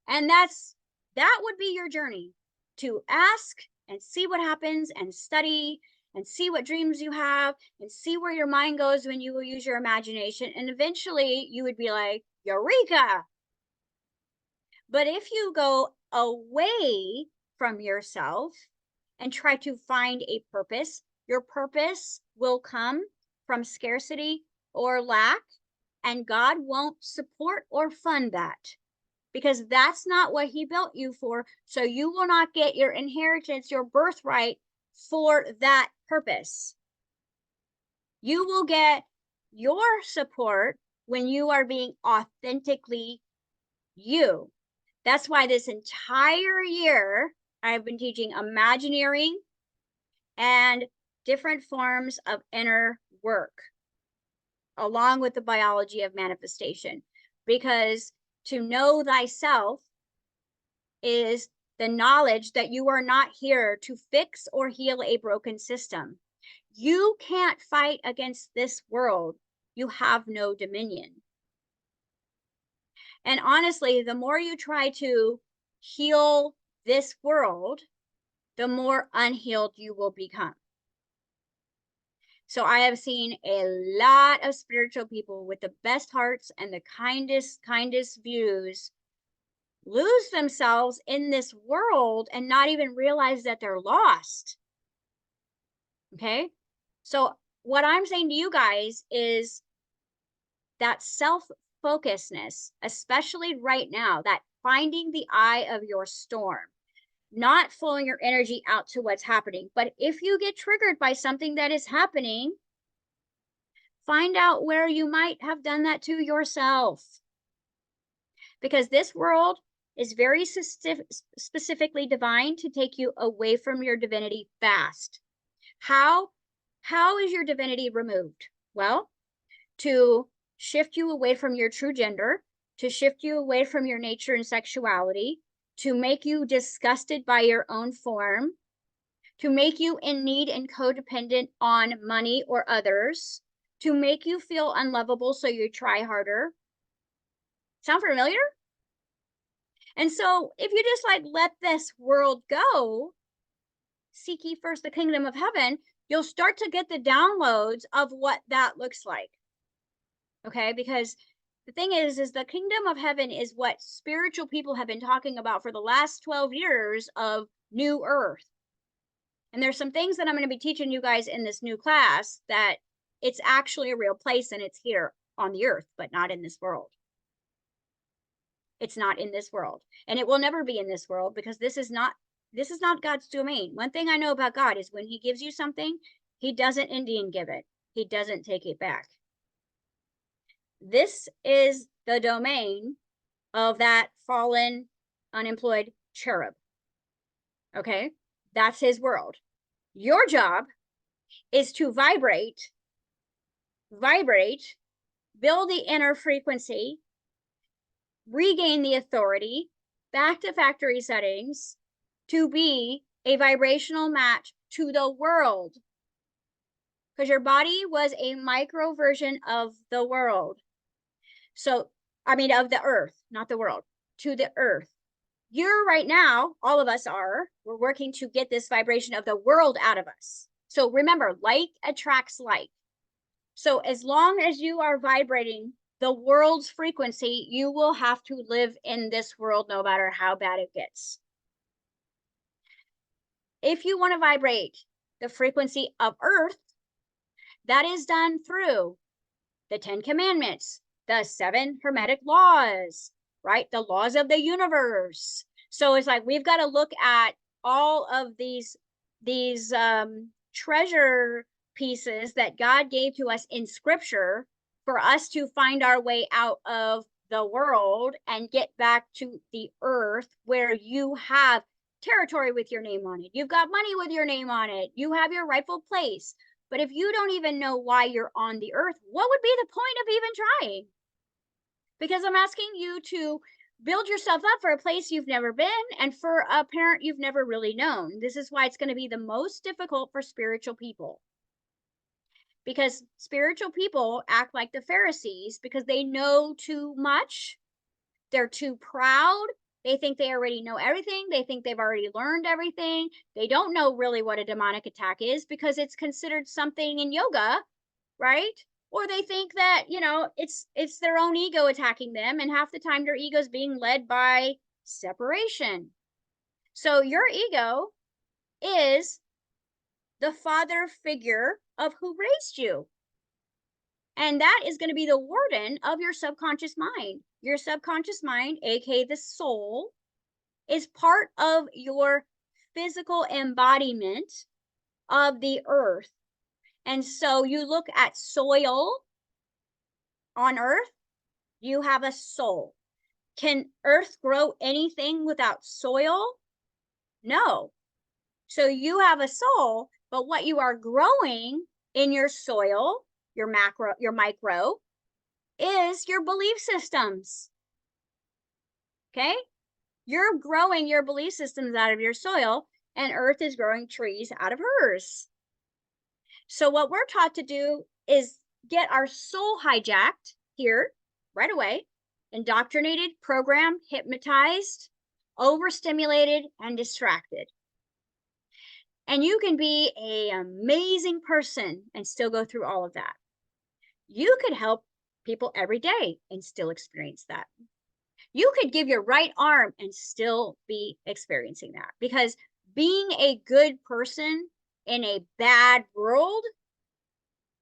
And that would be your journey, to ask and see what happens and study and see what dreams you have and see where your mind goes when you will use your imagination. And eventually you would be like, Eureka! But if you go away from yourself and try to find a purpose, your purpose will come from scarcity or lack, and God won't support or fund that, because that's not what he built you for. So you will not get your inheritance, your birthright, for that purpose. You will get your support when you are being authentically you. That's why this entire year I've been teaching Imagineering and different forms of inner work, along with the biology of manifestation. Because to know thyself is the knowledge that you are not here to fix or heal a broken system. You can't fight against this world. You have no dominion. And honestly, the more you try to heal this world, the more unhealed you will become. So I have seen a lot of spiritual people with the best hearts and the kindest views lose themselves in this world and not even realize that they're lost. Okay? So what I'm saying to you guys is that self-focusedness, especially right now, that finding the eye of your storm, not flowing your energy out to what's happening. But if you get triggered by something that is happening, find out where you might have done that to yourself. Because this world is very specifically designed to take you away from your divinity fast. How is your divinity removed? Well, to shift you away from your true gender, to shift you away from your nature and sexuality, to make you disgusted by your own form, to make you in need and codependent on money or others, to make you feel unlovable so you try harder. Sound familiar? And so if you just like let this world go, seek ye first the kingdom of heaven, you'll start to get the downloads of what that looks like. Okay, because the thing is the kingdom of heaven is what spiritual people have been talking about for the last 12 years of new earth. And there's some things that I'm going to be teaching you guys in this new class that it's actually a real place and it's here on the earth, but not in this world. It's not in this world, and it will never be in this world, because this is not God's domain. One thing I know about God is when he gives you something, he doesn't Indian give it. He doesn't take it back. This is the domain of that fallen, unemployed cherub. Okay? That's his world. Your job is to vibrate, build the inner frequency, regain the authority, back to factory settings, to be a vibrational match to the world. Because your body was a micro version of the world. So, I mean, of the earth, not the world, to the earth. You're right now, all of us are, we're working to get this vibration of the world out of us. So remember, like attracts like. So as long as you are vibrating the world's frequency, you will have to live in this world no matter how bad it gets. If you want to vibrate the frequency of earth, that is done through the 10 commandments, the 7 hermetic laws, right? The laws of the universe. So it's like we've got to look at all of these treasure pieces that God gave to us in scripture for us to find our way out of the world and get back to the earth, where you have territory with your name on it. You've got money with your name on it. You have your rightful place. But if you don't even know why you're on the earth, what would be the point of even trying? Because I'm asking you to build yourself up for a place you've never been and for a parent you've never really known. This is why it's going to be the most difficult for spiritual people. Because spiritual people act like the Pharisees because they know too much. They're too proud. They think they already know everything. They think they've already learned everything. They don't know really what a demonic attack is because it's considered something in yoga, right? Or they think that, you know, it's their own ego attacking them, and half the time their ego is being led by separation. So your ego is the father figure of who raised you. And that is going to be the warden of your subconscious mind. Your subconscious mind, aka the soul, is part of your physical embodiment of the earth. And so you look at soil on earth, You have a soul. Can earth grow anything without soil? No. So you have a soul, but what you are growing in your soil, your macro, your micro, is your belief systems. Okay? You're growing your belief systems out of your soil, and earth is growing trees out of hers. So what we're taught to do is get our soul hijacked here right away, indoctrinated, programmed, hypnotized, overstimulated, and distracted. And you can be an amazing person and still go through all of that. You could help people every day and still experience that. You could give your right arm and still be experiencing that, because being a good person in a bad world,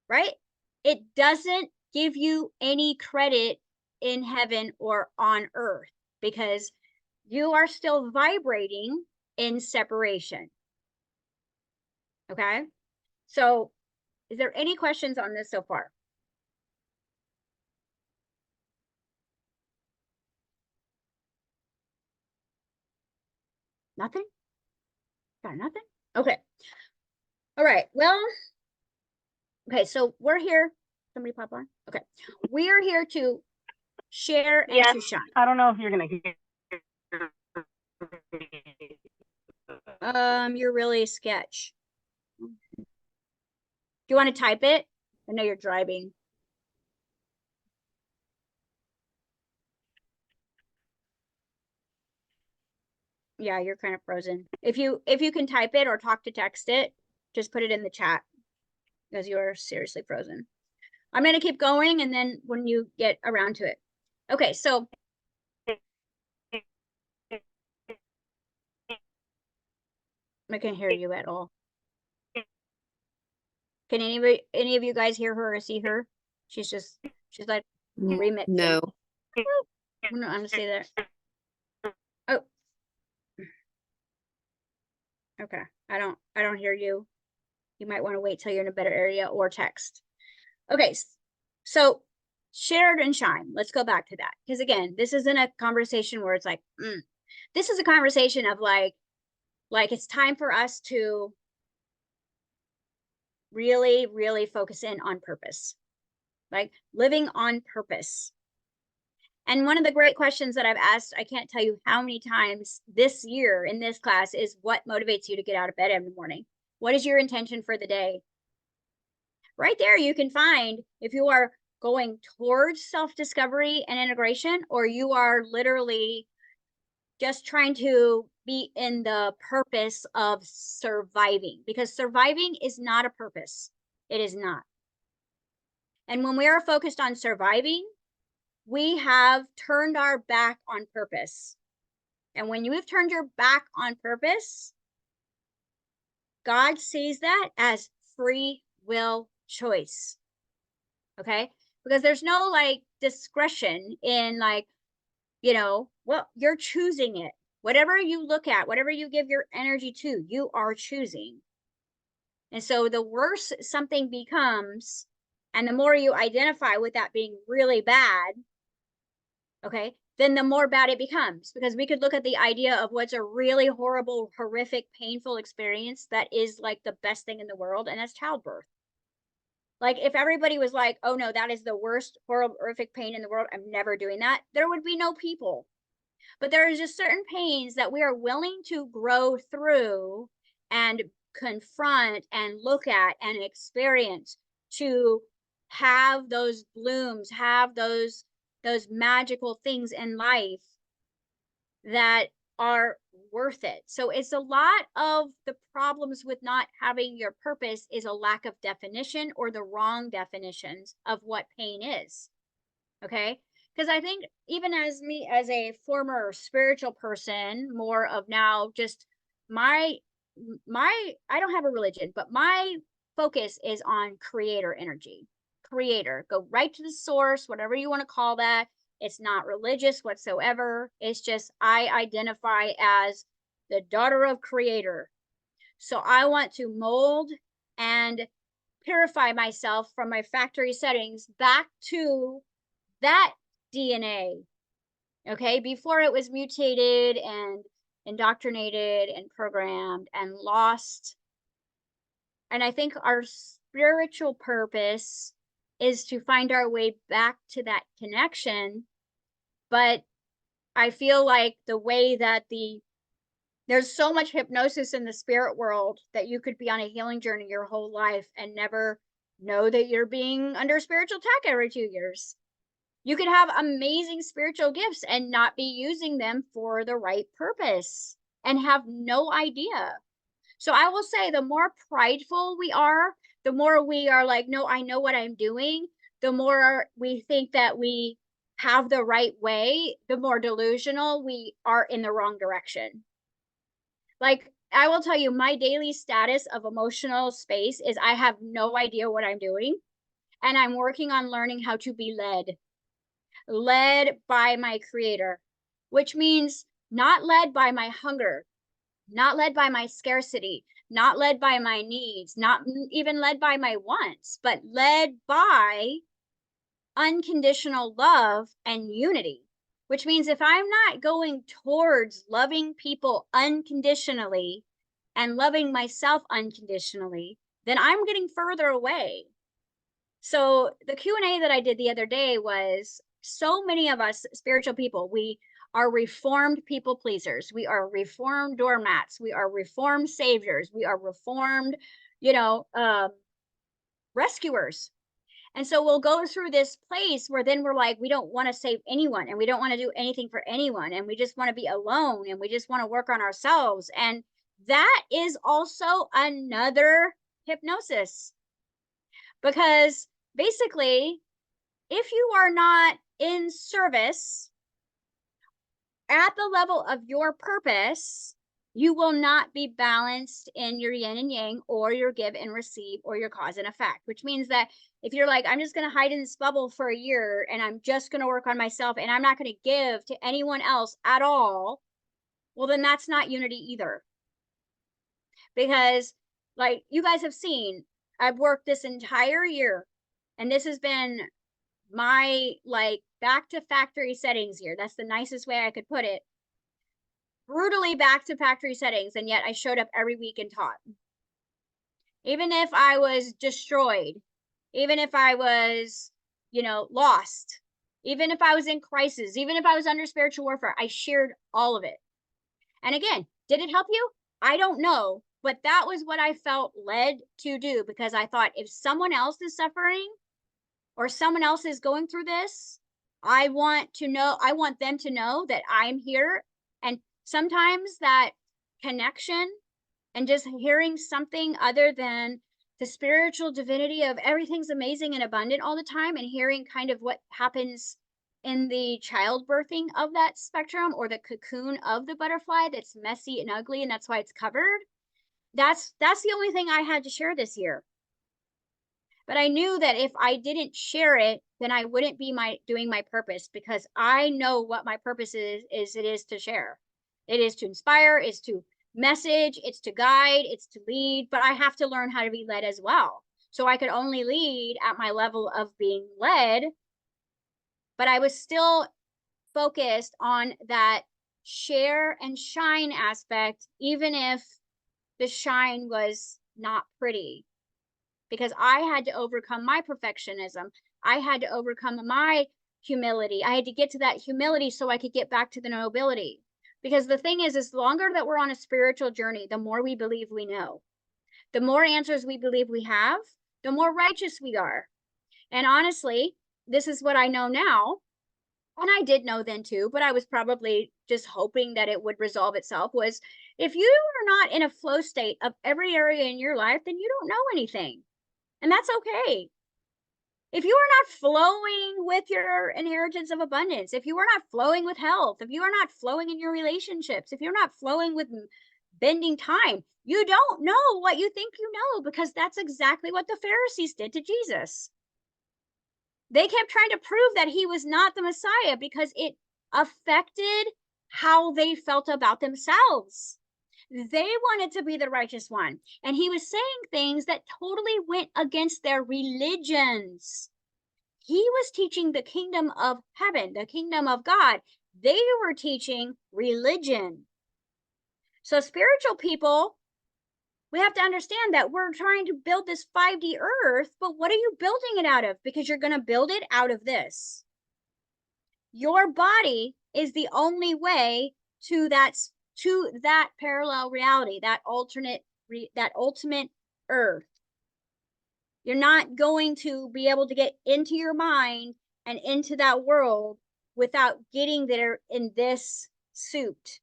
right? It doesn't give you any credit in heaven or on earth, because you are still vibrating in separation. Okay. So is there any questions on this so far? Nothing? Got nothing? Okay. All right. Well, okay. So we're here. Somebody pop on. Okay. We are here to share and Yes, to shine. I don't know if you're gonna hear. You're really sketch. Do you want to type it? I know you're driving. Yeah, you're kind of frozen. If you can type it or talk to text it, just put it in the chat, because you are seriously frozen. I'm going to keep going, and then when you get around to it. Okay, so I can't hear you at all. Can any of you guys hear her or see her? She's like remixing. No. I'm gonna say that. Oh, okay. I don't hear you. You might want to wait till you're in a better area or text. Okay, so shared and shine. Let's go back to that, because again, this isn't a conversation where it's like, this is a conversation of like it's time for us to really, really focus in on purpose, like living on purpose. And one of the great questions that I've asked, I can't tell you how many times this year in this class, is what motivates you to get out of bed every morning? What is your intention for the day? Right there, you can find if you are going towards self-discovery and integration, or you are literally just trying to be in the purpose of surviving, because surviving is not a purpose. It is not. And when we are focused on surviving, we have turned our back on purpose. And when you have turned your back on purpose, God sees that as free will choice. Okay? Because there's no like discretion in like, well, you're choosing it. Whatever you look at, whatever you give your energy to, you are choosing. And so the worse something becomes, and the more you identify with that being really bad, okay, then the more bad it becomes. Because we could look at the idea of what's a really horrible, horrific, painful experience that is like the best thing in the world, and that's childbirth. Like if everybody was like, oh no, that is the worst, horrific pain in the world, I'm never doing that, there would be no people. But there is just certain pains that we are willing to grow through and confront and look at and experience, to have those blooms, have those magical things in life that are worth it. So it's a lot of the problems with not having your purpose is a lack of definition, or the wrong definitions of what pain is. Okay? Because I think even as me as a former spiritual person, more of now just my I don't have a religion, but my focus is on creator energy. Creator, go right to the source, whatever you want to call that. It's not religious whatsoever. It's just I identify as the daughter of creator. So I want to mold and purify myself from my factory settings back to that DNA. Okay, before it was mutated and indoctrinated and programmed and lost. And I think our spiritual purpose is to find our way back to that connection. But I feel like the way that there's so much hypnosis in the spirit world that you could be on a healing journey your whole life and never know that you're being under spiritual attack every 2 years. You could have amazing spiritual gifts and not be using them for the right purpose and have no idea. So I will say the more prideful we are, the more we are like, no, I know what I'm doing, the more we think that we have the right way, the more delusional we are in the wrong direction. Like, I will tell you, my daily status of emotional space is I have no idea what I'm doing. And I'm working on learning how to be led by my creator, which means not led by my hunger, not led by my scarcity, not led by my needs, not even led by my wants, but led by unconditional love and unity, which means if I'm not going towards loving people unconditionally and loving myself unconditionally, then I'm getting further away. So the Q&A that I did the other day was, so many of us spiritual people, we are reformed people pleasers. We are reformed doormats. We are reformed saviors. We are reformed, rescuers. And so we'll go through this place where then we're like, we don't want to save anyone and we don't want to do anything for anyone. And we just want to be alone and we just want to work on ourselves. And that is also another hypnosis, because basically, if you are not in service at the level of your purpose, you will not be balanced in your yin and yang or your give and receive or your cause and effect, which means that if you're like, I'm just going to hide in this bubble for a year and I'm just going to work on myself and I'm not going to give to anyone else at all, well, then that's not unity either. Because like you guys have seen, I've worked this entire year and this has been my like back to factory settings year. That's the nicest way I could put it. Brutally back to factory settings, and yet I showed up every week and taught. Even if I was destroyed, even if I was, lost, even if I was in crisis, even if I was under spiritual warfare, I shared all of it. And again, did it help you? I don't know, but that was what I felt led to do, because I thought if someone else is suffering or someone else is going through this, I want them to know that I'm here. And sometimes that connection and just hearing something other than the spiritual divinity of everything's amazing and abundant all the time, and hearing kind of what happens in the childbirthing of that spectrum or the cocoon of the butterfly that's messy and ugly, and that's why it's covered. That's the only thing I had to share this year. But I knew that if I didn't share it, then I wouldn't be doing my purpose, because I know what my purpose is it is to share. It is to inspire, it's to message, it's to guide, it's to lead, but I have to learn how to be led as well. So I could only lead at my level of being led, but I was still focused on that share and shine aspect, even if the shine was not pretty, because I had to overcome my perfectionism. I had to overcome my humility. I had to get to that humility so I could get back to the nobility. Because the thing is the longer that we're on a spiritual journey, the more we believe we know. The more answers we believe we have, the more righteous we are. And honestly, this is what I know now. And I did know then too, but I was probably just hoping that it would resolve itself, was if you are not in a flow state of every area in your life, then you don't know anything. And that's okay. If you are not flowing with your inheritance of abundance, if you are not flowing with health, if you are not flowing in your relationships, if you're not flowing with bending time, you don't know what you think you know, because that's exactly what the Pharisees did to Jesus. They kept trying to prove that he was not the Messiah because it affected how they felt about themselves. They wanted to be the righteous one. And he was saying things that totally went against their religions. He was teaching the kingdom of heaven, the kingdom of God. They were teaching religion. So spiritual people, we have to understand that we're trying to build this 5D earth, but what are you building it out of? Because you're going to build it out of this. Your body is the only way to that parallel reality, that ultimate earth. You're not going to be able to get into your mind and into that world without getting there in this suit.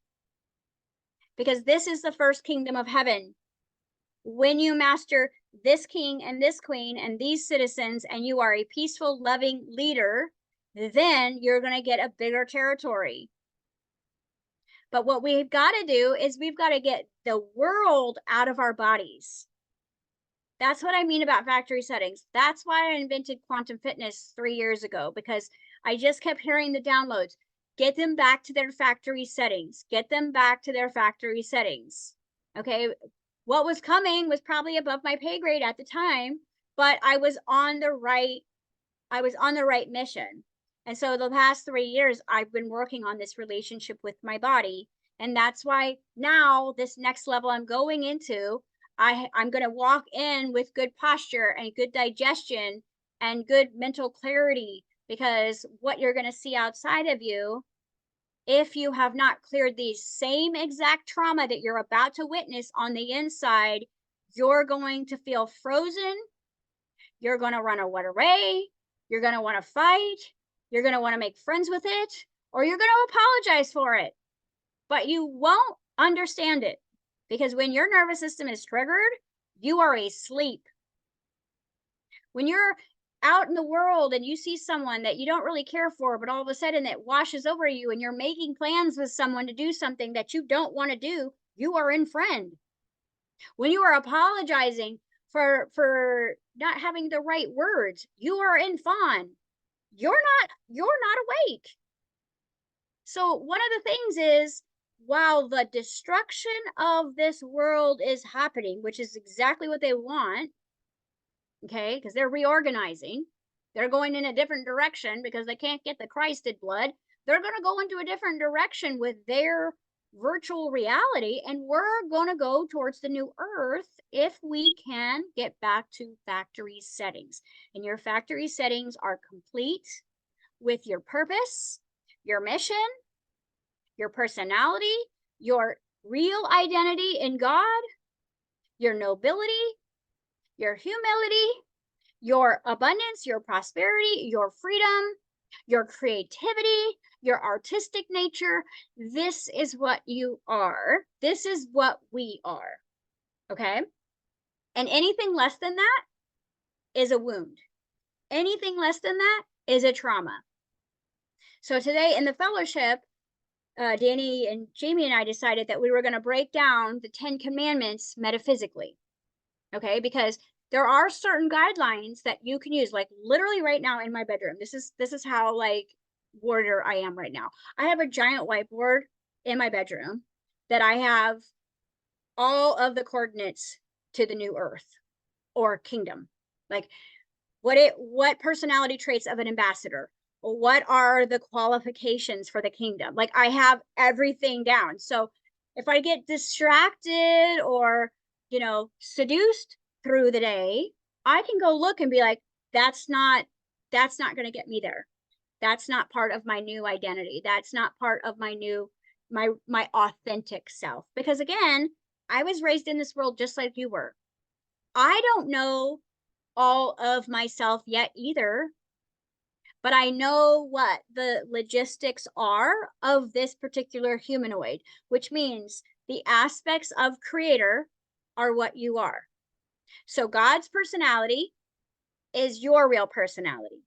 Because this is the first kingdom of heaven. When you master this king and this queen and these citizens, and you are a peaceful, loving leader, then you're going to get a bigger territory. But what we've got to do is we've got to get the world out of our bodies. That's what I mean about factory settings. That's why I invented quantum fitness 3 years ago, because I just kept hearing the downloads. Get them back to their factory settings. Get them back to their factory settings. Okay. What was coming was probably above my pay grade at the time, but I was on the right mission. And so the past 3 years, I've been working on this relationship with my body. And that's why now this next level I'm going into, I'm going to walk in with good posture and good digestion and good mental clarity, because what you're going to see outside of you, if you have not cleared the same exact trauma that you're about to witness on the inside, you're going to feel frozen. You're going to run away. You're going to want to fight. You're going to want to make friends with it, or you're going to apologize for it. But you won't understand it, because when your nervous system is triggered, you are asleep. When you're out in the world and you see someone that you don't really care for, but all of a sudden it washes over you and you're making plans with someone to do something that you don't want to do, you are in friend. When you are apologizing for not having the right words, you are in fawn. You're not awake. So one of the things is, while the destruction of this world is happening, which is exactly what they want, okay, because they're reorganizing, they're going in a different direction because they can't get the Christed blood. They're going to go into a different direction with their virtual reality, and we're going to go towards the new earth if we can get back to factory settings. And your factory settings are complete with your purpose, your mission, your personality, your real identity in God, your nobility, your humility, your abundance, your prosperity, your freedom, your creativity, your artistic nature. This is what you are. This is what we are. Okay. And anything less than that is a wound. Anything less than that is a trauma. So today in the fellowship, Danny and Jamie and I decided that we were going to break down the 10 Commandments metaphysically. Okay. Because there are certain guidelines that you can use, like literally right now in my bedroom. This is how like warrior I am right now. I have a giant whiteboard in my bedroom that I have all of the coordinates to the new earth or kingdom. Like what personality traits of an ambassador? What are the qualifications for the kingdom? Like I have everything down. So if I get distracted or, seduced through the day, I can go look and be like, that's not going to get me there. That's not part of my new identity. That's not part of my authentic self. Because again, I was raised in this world just like you were. I don't know all of myself yet either, but I know what the logistics are of this particular humanoid, which means the aspects of creator are what you are. So God's personality is your real personality.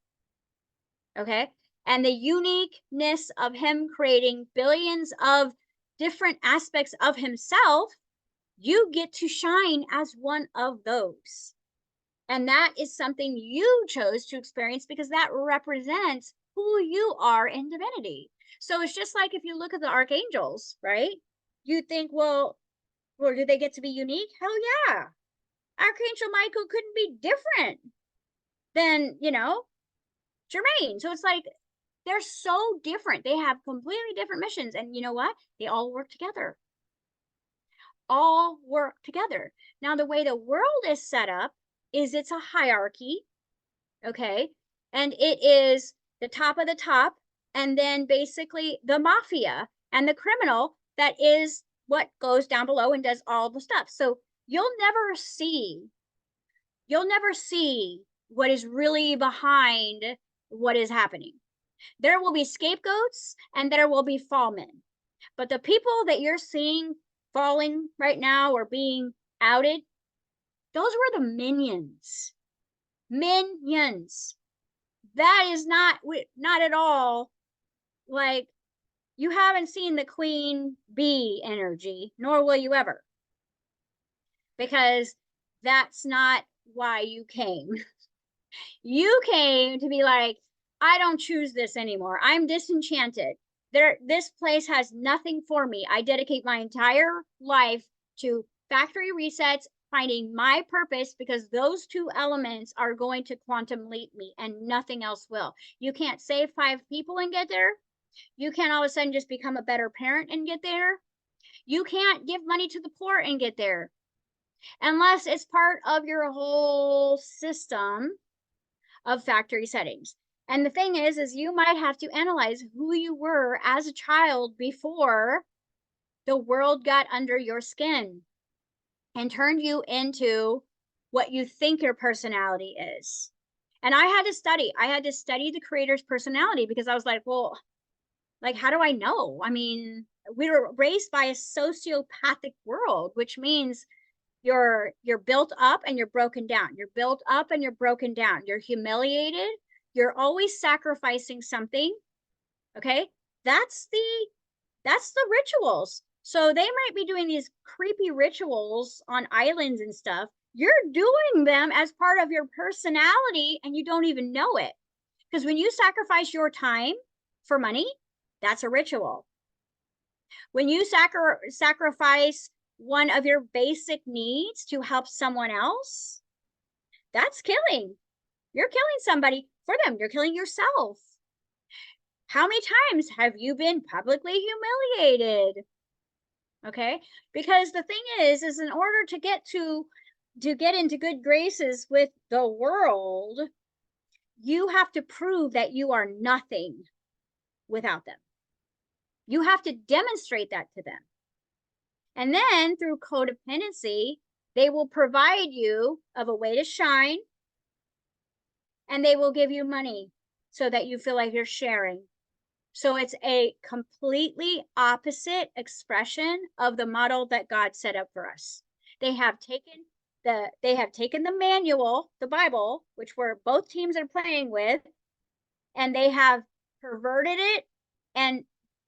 Okay. And the uniqueness of him creating billions of different aspects of himself, you get to shine as one of those. And that is something you chose to experience because that represents who you are in divinity. So it's just like if you look at the archangels, right? You think, well, do they get to be unique? Hell yeah. Archangel Michael couldn't be different than, Germain. So it's like they're so different. They have completely different missions. And you know what? They all work together. All work together. Now, the way the world is set up is it's a hierarchy, okay? And it is the top of the top, and then basically the mafia and the criminal that is what goes down below and does all the stuff. So you'll never see what is really behind what is happening. There will be scapegoats and there will be fallmen. But the people that you're seeing falling right now or being outed, those were the minions. Minions. That is not at all like, you haven't seen the queen bee energy, nor will you ever, because that's not why you came. You came to be like, I don't choose this anymore. I'm disenchanted. This place has nothing for me. I dedicate my entire life to factory resets, finding my purpose, because those two elements are going to quantum leap me and nothing else will. You can't save 5 people and get there. You can't all of a sudden just become a better parent and get there. You can't give money to the poor and get there unless it's part of your whole system of factory settings. And the thing is you might have to analyze who you were as a child before the world got under your skin and turned you into what you think your personality is. And I had to study the creator's personality, because I was like, well, like, how do I know? I mean, we were raised by a sociopathic world, which means you're built up and you're broken down. You're built up and you're broken down. You're humiliated. You're always sacrificing something. Okay? That's the rituals. So they might be doing these creepy rituals on islands and stuff. You're doing them as part of your personality and you don't even know it. Because when you sacrifice your time for money, that's a ritual. When you sacrifice one of your basic needs to help someone else, that's killing. You're killing somebody for them. You're killing yourself. How many times have you been publicly humiliated? Okay? Because the thing is in order to get into good graces with the world, you have to prove that you are nothing without them. You have to demonstrate that to them. And then through codependency, they will provide you of a way to shine, and they will give you money so that you feel like you're sharing. So it's a completely opposite expression of the model that God set up for us. They have taken the manual, the Bible, which both teams are playing with, and they have perverted it and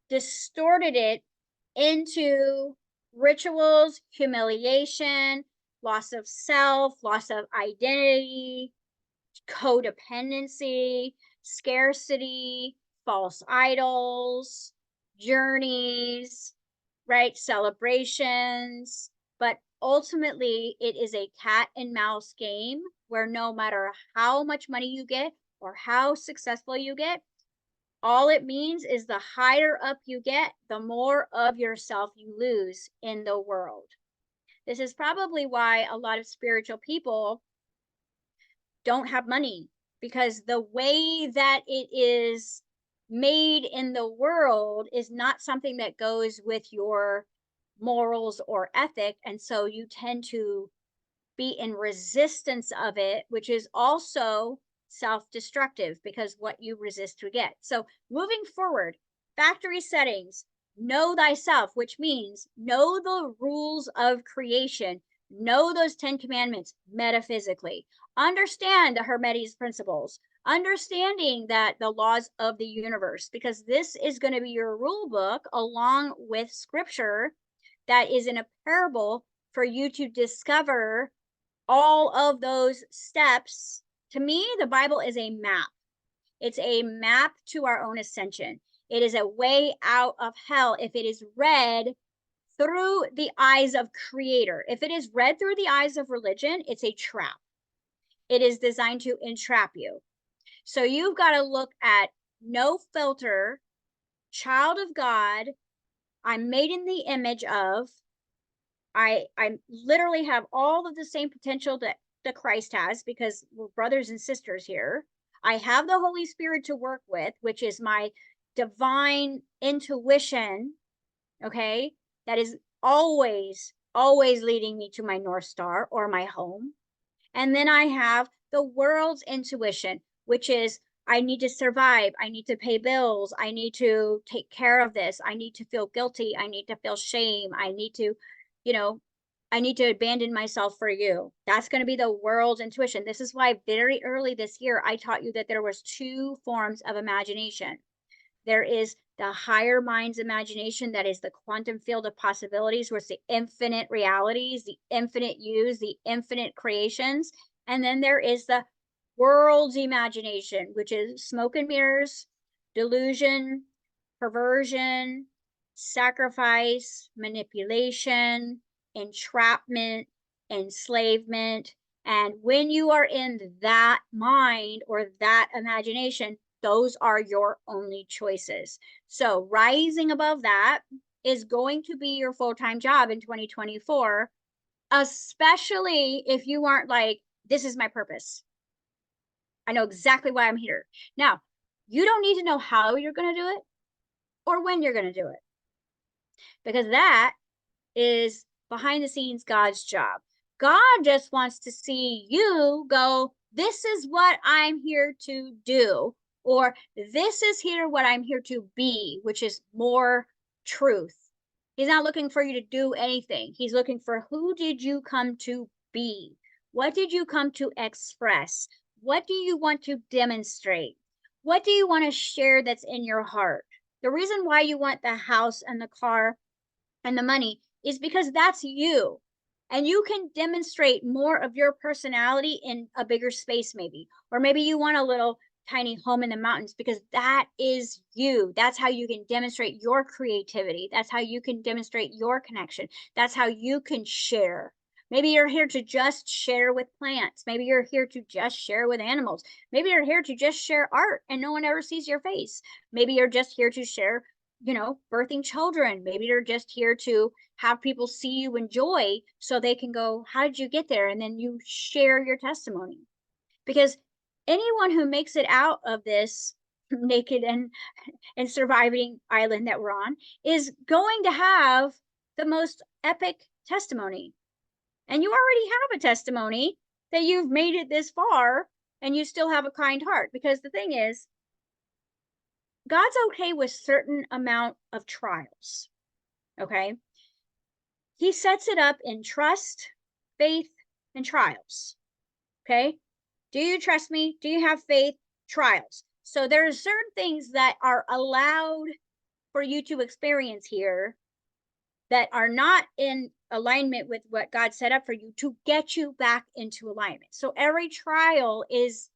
distorted it into rituals, humiliation, loss of self, loss of identity, codependency, scarcity, false idols, journeys, right? Celebrations. But ultimately, it is a cat and mouse game where no matter how much money you get or how successful you get, all it means is the higher up you get, the more of yourself you lose in the world. This is probably why a lot of spiritual people don't have money, because the way that it is made in the world is not something that goes with your morals or ethic. And so you tend to be in resistance of it, which is also self-destructive, because what you resist to get. So moving forward, factory settings, know thyself, which means know the rules of creation, know those 10 commandments metaphysically, understand the Hermetes principles, understanding that the laws of the universe, because this is going to be your rule book along with scripture that is in a parable for you to discover all of those steps. To me, the Bible is a map. It's a map to our own ascension. It is a way out of hell if it is read through the eyes of creator. If it is read through the eyes of religion, it's a trap. It is designed to entrap you. So you've got to look at no filter, child of God. I'm made in the image of. I literally have all of the same potential that Christ has because we're brothers and sisters here. I have the Holy Spirit to work with, which is my divine intuition, okay? That is always leading me to my North Star or my home. And then I have the world's intuition, which is I need to survive. I need to pay bills. I need to take care of this. I need to feel guilty. I need to feel shame. I need to, you know, I need to abandon myself for you. That's going to be the world's intuition. This is why very early this year, I taught you that there was two forms of imagination. There is the higher mind's imagination, that is the quantum field of possibilities, where it's the infinite realities, the infinite yous, the infinite creations. And then there is the world's imagination, which is smoke and mirrors, delusion, perversion, sacrifice, manipulation, entrapment, enslavement. And when you are in that mind or that imagination, those are your only choices. So rising above that is going to be your full-time job in 2024, especially if you aren't like, this is my purpose. I know exactly why I'm here. Now, you don't need to know how you're going to do it or when you're going to do it, because that is behind the scenes God's job. God just wants to see you go, this is what I'm here to do, or this is here what I'm here to be, which is more truth. He's not looking for you to do anything. He's looking for, who did you come to be? What did you come to express? What do you want to demonstrate? What do you want to share that's in your heart? The reason why you want the house and the car and the money is because that's you. And you can demonstrate more of your personality in a bigger space, maybe. Or maybe you want a little tiny home in the mountains because that is you. That's how you can demonstrate your creativity. That's how you can demonstrate your connection. That's how you can share. Maybe you're here to just share with plants. Maybe you're here to just share with animals. Maybe you're here to just share art and no one ever sees your face. Maybe you're just here to share, birthing children. Maybe you're just here to have people see you enjoy so they can go, how did you get there? And then you share your testimony. Because anyone who makes it out of this naked and surviving island that we're on is going to have the most epic testimony. And you already have a testimony that you've made it this far and you still have a kind heart. Because the thing is, God's okay with certain amount of trials. Okay. He sets it up in trust, faith, and trials. Okay. Do you trust me? Do you have faith? Trials. So there are certain things that are allowed for you to experience here that are not in alignment with what God set up for you to get you back into alignment. So every trial is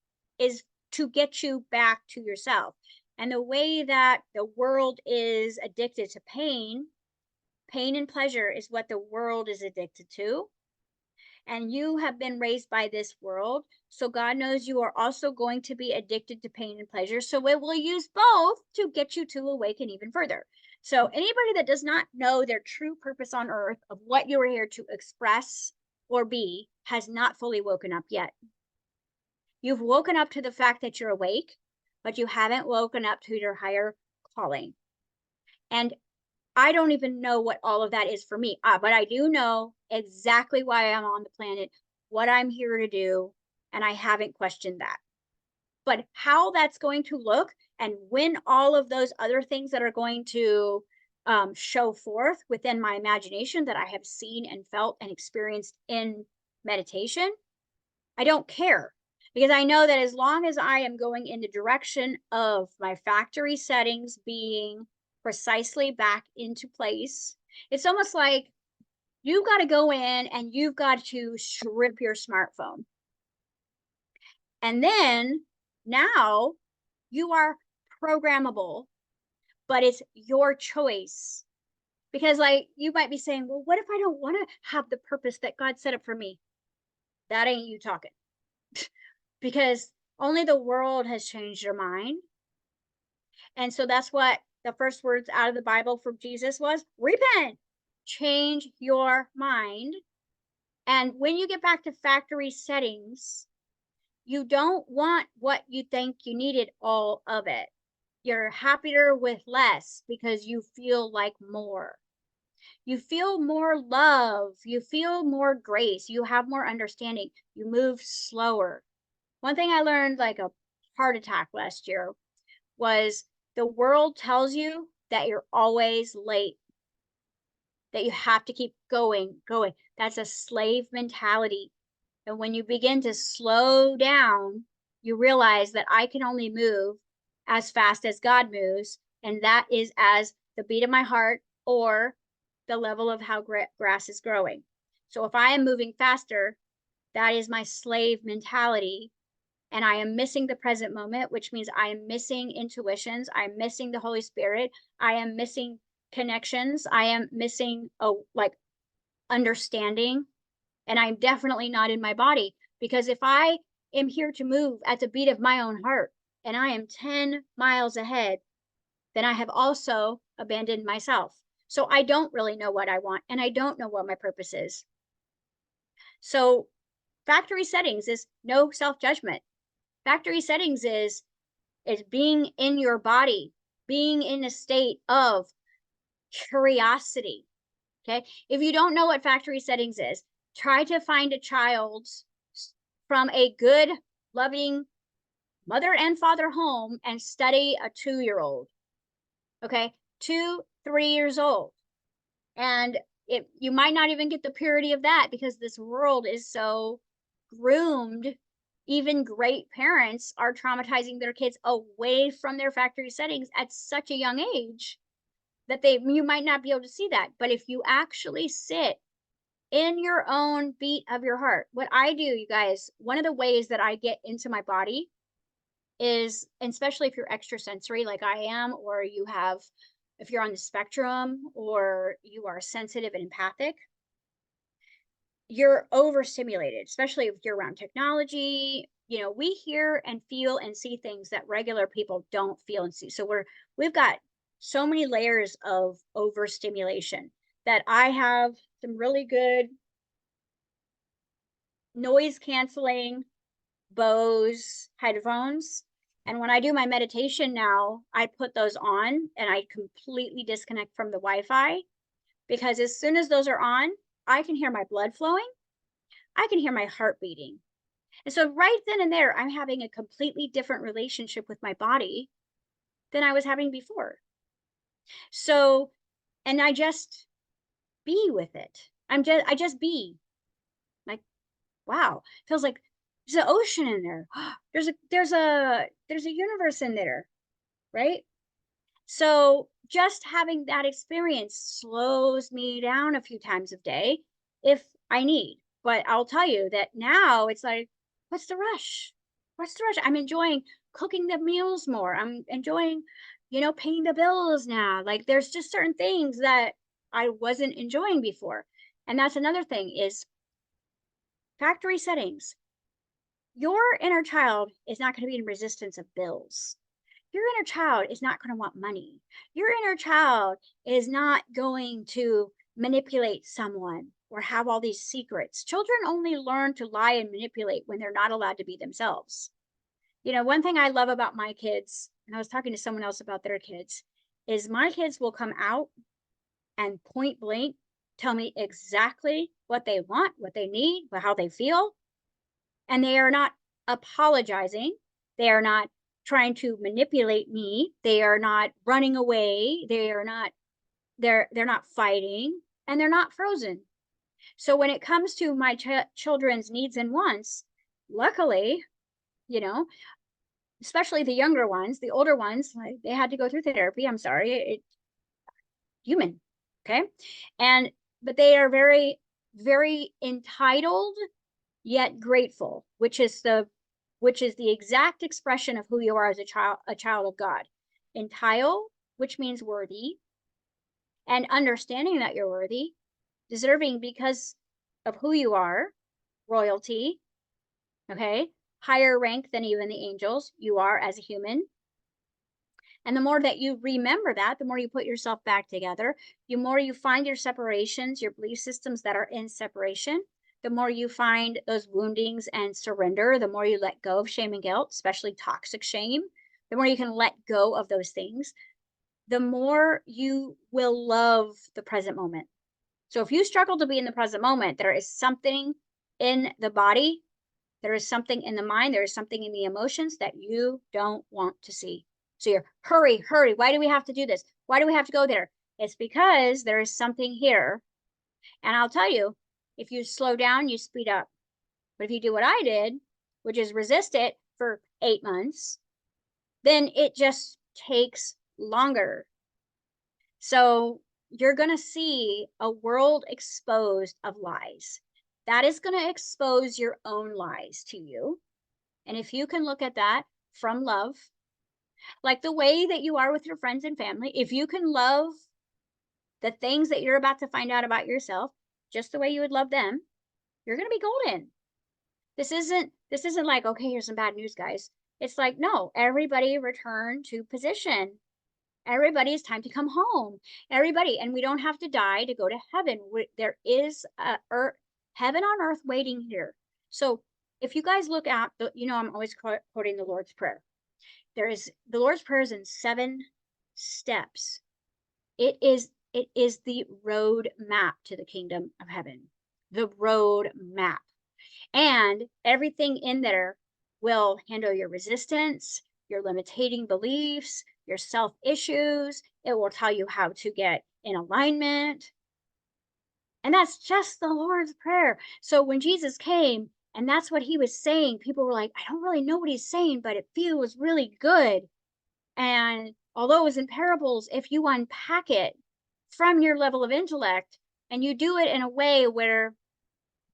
to get you back to yourself. And the way that the world is addicted to pain and pleasure is what the world is addicted to. And you have been raised by this world. So God knows you are also going to be addicted to pain and pleasure. So it will use both to get you to awaken even further. So anybody that does not know their true purpose on earth of what you are here to express or be has not fully woken up yet. You've woken up to the fact that you're awake, but you haven't woken up to your higher calling. And I don't even know what all of that is for me, but I do know exactly why I'm on the planet, what I'm here to do, and I haven't questioned that. But how that's going to look and when all of those other things that are going to show forth within my imagination that I have seen and felt and experienced in meditation, I don't care. Because I know that as long as I am going in the direction of my factory settings being precisely back into place, it's almost like you've got to go in and you've got to strip your smartphone. And then now you are programmable, but it's your choice. Because, like, you might be saying, well, what if I don't want to have the purpose that God set up for me? That ain't you talking. Because Only the world has changed your mind. And so that's what the first words out of the Bible from Jesus was, repent, change your mind. And when you get back to factory settings, you don't want what you think you needed, all of it. You're happier with less because you feel like more. You feel more love. You feel more grace. You have more understanding. You move slower. One thing I learned like a heart attack last year was the world tells you that you're always late, that you have to keep going, going. That's a slave mentality. And when you begin to slow down, you realize that I can only move as fast as God moves. And that is as the beat of my heart or the level of how grass is growing. So if I am moving faster, that is my slave mentality. And I am missing the present moment, which means I am missing intuitions. I'm missing the Holy Spirit. I am missing connections. I am missing like understanding. And I'm definitely not in my body, because if I am here to move at the beat of my own heart and I am 10 miles ahead, then I have also abandoned myself. So I don't really know what I want and I don't know what my purpose is. So factory settings is no self-judgment. Factory settings is being in your body, being in a state of curiosity. Okay. If you don't know what factory settings is, try to find a child from a good, loving mother and father home and study a 2-year-old. Okay. 2, 3 years old. And you might not even get the purity of that, because this world is so groomed. Even great parents are traumatizing their kids away from their factory settings at such a young age that you might not be able to see that. But if you actually sit in your own beat of your heart, what I do, you guys, one of the ways that I get into my body is, and especially if you're extrasensory like I am, or you have, if you're on the spectrum, or you are sensitive and empathic, you're overstimulated, especially if you're around technology. You know, we hear and feel and see things that regular people don't feel and see. So we've got so many layers of overstimulation that I have some really good noise canceling Bose headphones. And when I do my meditation now, I put those on and I completely disconnect from the Wi-Fi, because as soon as those are on, I can hear my blood flowing. I can hear my heart beating. And so right then and there, I'm having a completely different relationship with my body than I was having before. So, and I just be with it. I just be like, wow, feels like there's an ocean in there. There's a universe in there, right? So just having that experience slows me down a few times a day if I need. But I'll tell you that now it's like, what's the rush? What's the rush? I'm enjoying cooking the meals more. I'm enjoying, paying the bills now. Like there's just certain things that I wasn't enjoying before. And that's another thing is factory settings. Your inner child is not going to be in resistance of bills. Your inner child is not going to want money. Your inner child is not going to manipulate someone or have all these secrets. Children only learn to lie and manipulate when they're not allowed to be themselves. One thing I love about my kids, and I was talking to someone else about their kids, is my kids will come out and point blank tell me exactly what they want, what they need, how they feel. And they are not apologizing. They are not trying to manipulate me. They are not running away. They're not fighting, and they're not frozen. So when it comes to my children's needs and wants, luckily, you know, especially the younger ones, the older ones, they had to go through therapy. I'm sorry, it's human. Okay. But they are very, very entitled yet grateful, which is the exact expression of who you are as a child of God. Entitled, which means worthy, and understanding that you're worthy, deserving because of who you are, royalty. Okay. higher rank than even the angels. You are as a human. And the more that you remember that, the more you put yourself back together, the more you find your separations, your belief systems that are in separation, the more you find those woundings and surrender, the more you let go of shame and guilt, especially toxic shame, the more you can let go of those things, the more you will love the present moment. So if you struggle to be in the present moment, there is something in the body, there is something in the mind, there is something in the emotions that you don't want to see. So you're hurry, hurry. Why do we have to do this? Why do we have to go there? It's because there is something here. And I'll tell you, if you slow down, you speed up. But if you do what I did, which is resist it for 8 months, then it just takes longer. So you're going to see a world exposed of lies. That is going to expose your own lies to you. And if you can look at that from love, like the way that you are with your friends and family, if you can love the things that you're about to find out about yourself just the way you would love them, you're going to be golden. This isn't like, okay, here's some bad news, guys. It's like, no, everybody return to position. Everybody, it's time to come home. Everybody, and we don't have to die to go to heaven. There is heaven on earth waiting here. So if you guys look at the, I'm always quoting the Lord's Prayer. The Lord's Prayer is in 7 steps. It is the road map to the kingdom of heaven. The road map. And everything in there will handle your resistance, your limiting beliefs, your self issues. It will tell you how to get in alignment. And that's just the Lord's Prayer. So when Jesus came, and that's what he was saying, people were like, I don't really know what he's saying, but it feels really good. And although it was in parables, if you unpack it from your level of intellect and you do it in a way where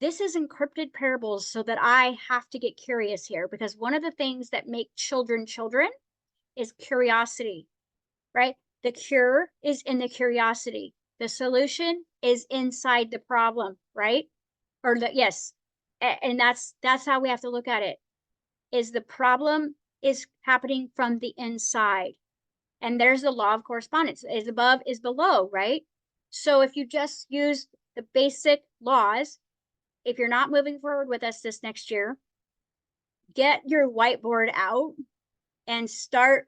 this is encrypted parables so that I have to get curious here, because one of the things that make children children is curiosity, right? The cure is in the curiosity. The solution is inside the problem, right? Yes. And that's how we have to look at it. Is the problem is happening from the inside. And there's the law of correspondence. Is above is below, right? So if you just use the basic laws, if you're not moving forward with us this next year, get your whiteboard out and start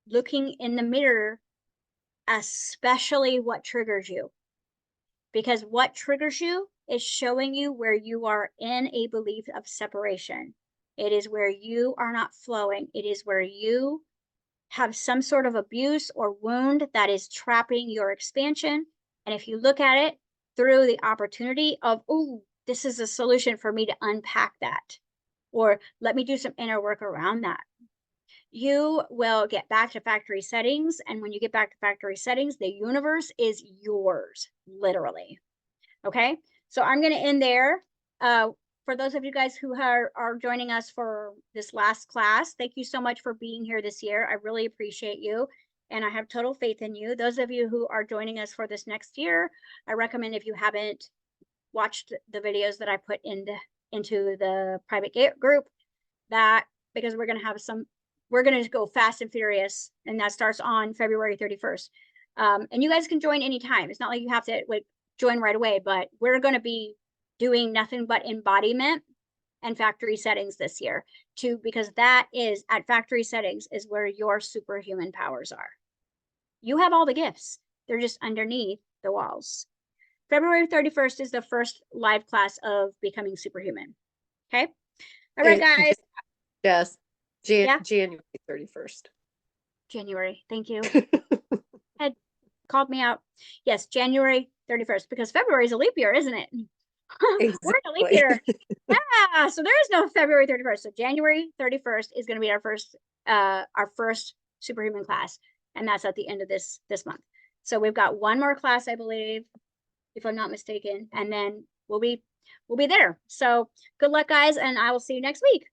looking in the mirror, especially what triggers you. Because what triggers you is showing you where you are in a belief of separation. It is where you are not flowing. It is where you have some sort of abuse or wound that is trapping your expansion. And if you look at it through the opportunity of, oh, this is a solution for me to unpack that, or let me do some inner work around that, you will get back to factory settings. And when you get back to factory settings, the universe is yours, literally. Okay, so I'm going to end there. For those of you guys who are joining us for this last class, thank you so much for being here this year. I really appreciate you, and I have total faith in you. Those of you who are joining us for this next year, I recommend, if you haven't watched the videos that I put into the private group, that because we're going to go fast and furious, and that starts on February 31st. And you guys can join anytime. It's not like you have to join right away, but we're going to be doing nothing but embodiment and factory settings this year because that is at factory settings is where your superhuman powers are. You have all the gifts. They're just underneath the walls. February 31st is the first live class of Becoming Superhuman. Okay. All right, guys. Yes. Yeah? January 31st. January. Thank you. Ed called me out. Yes, January 31st, because February is a leap year, isn't it? Exactly. We're in a leap year. Yeah, so there is no February 31st. So January 31st is going to be our first Superhuman class, and that's at the end of this month. So we've got one more class, I believe, if I'm not mistaken, and then we'll be there. So good luck, guys, and I will see you next week.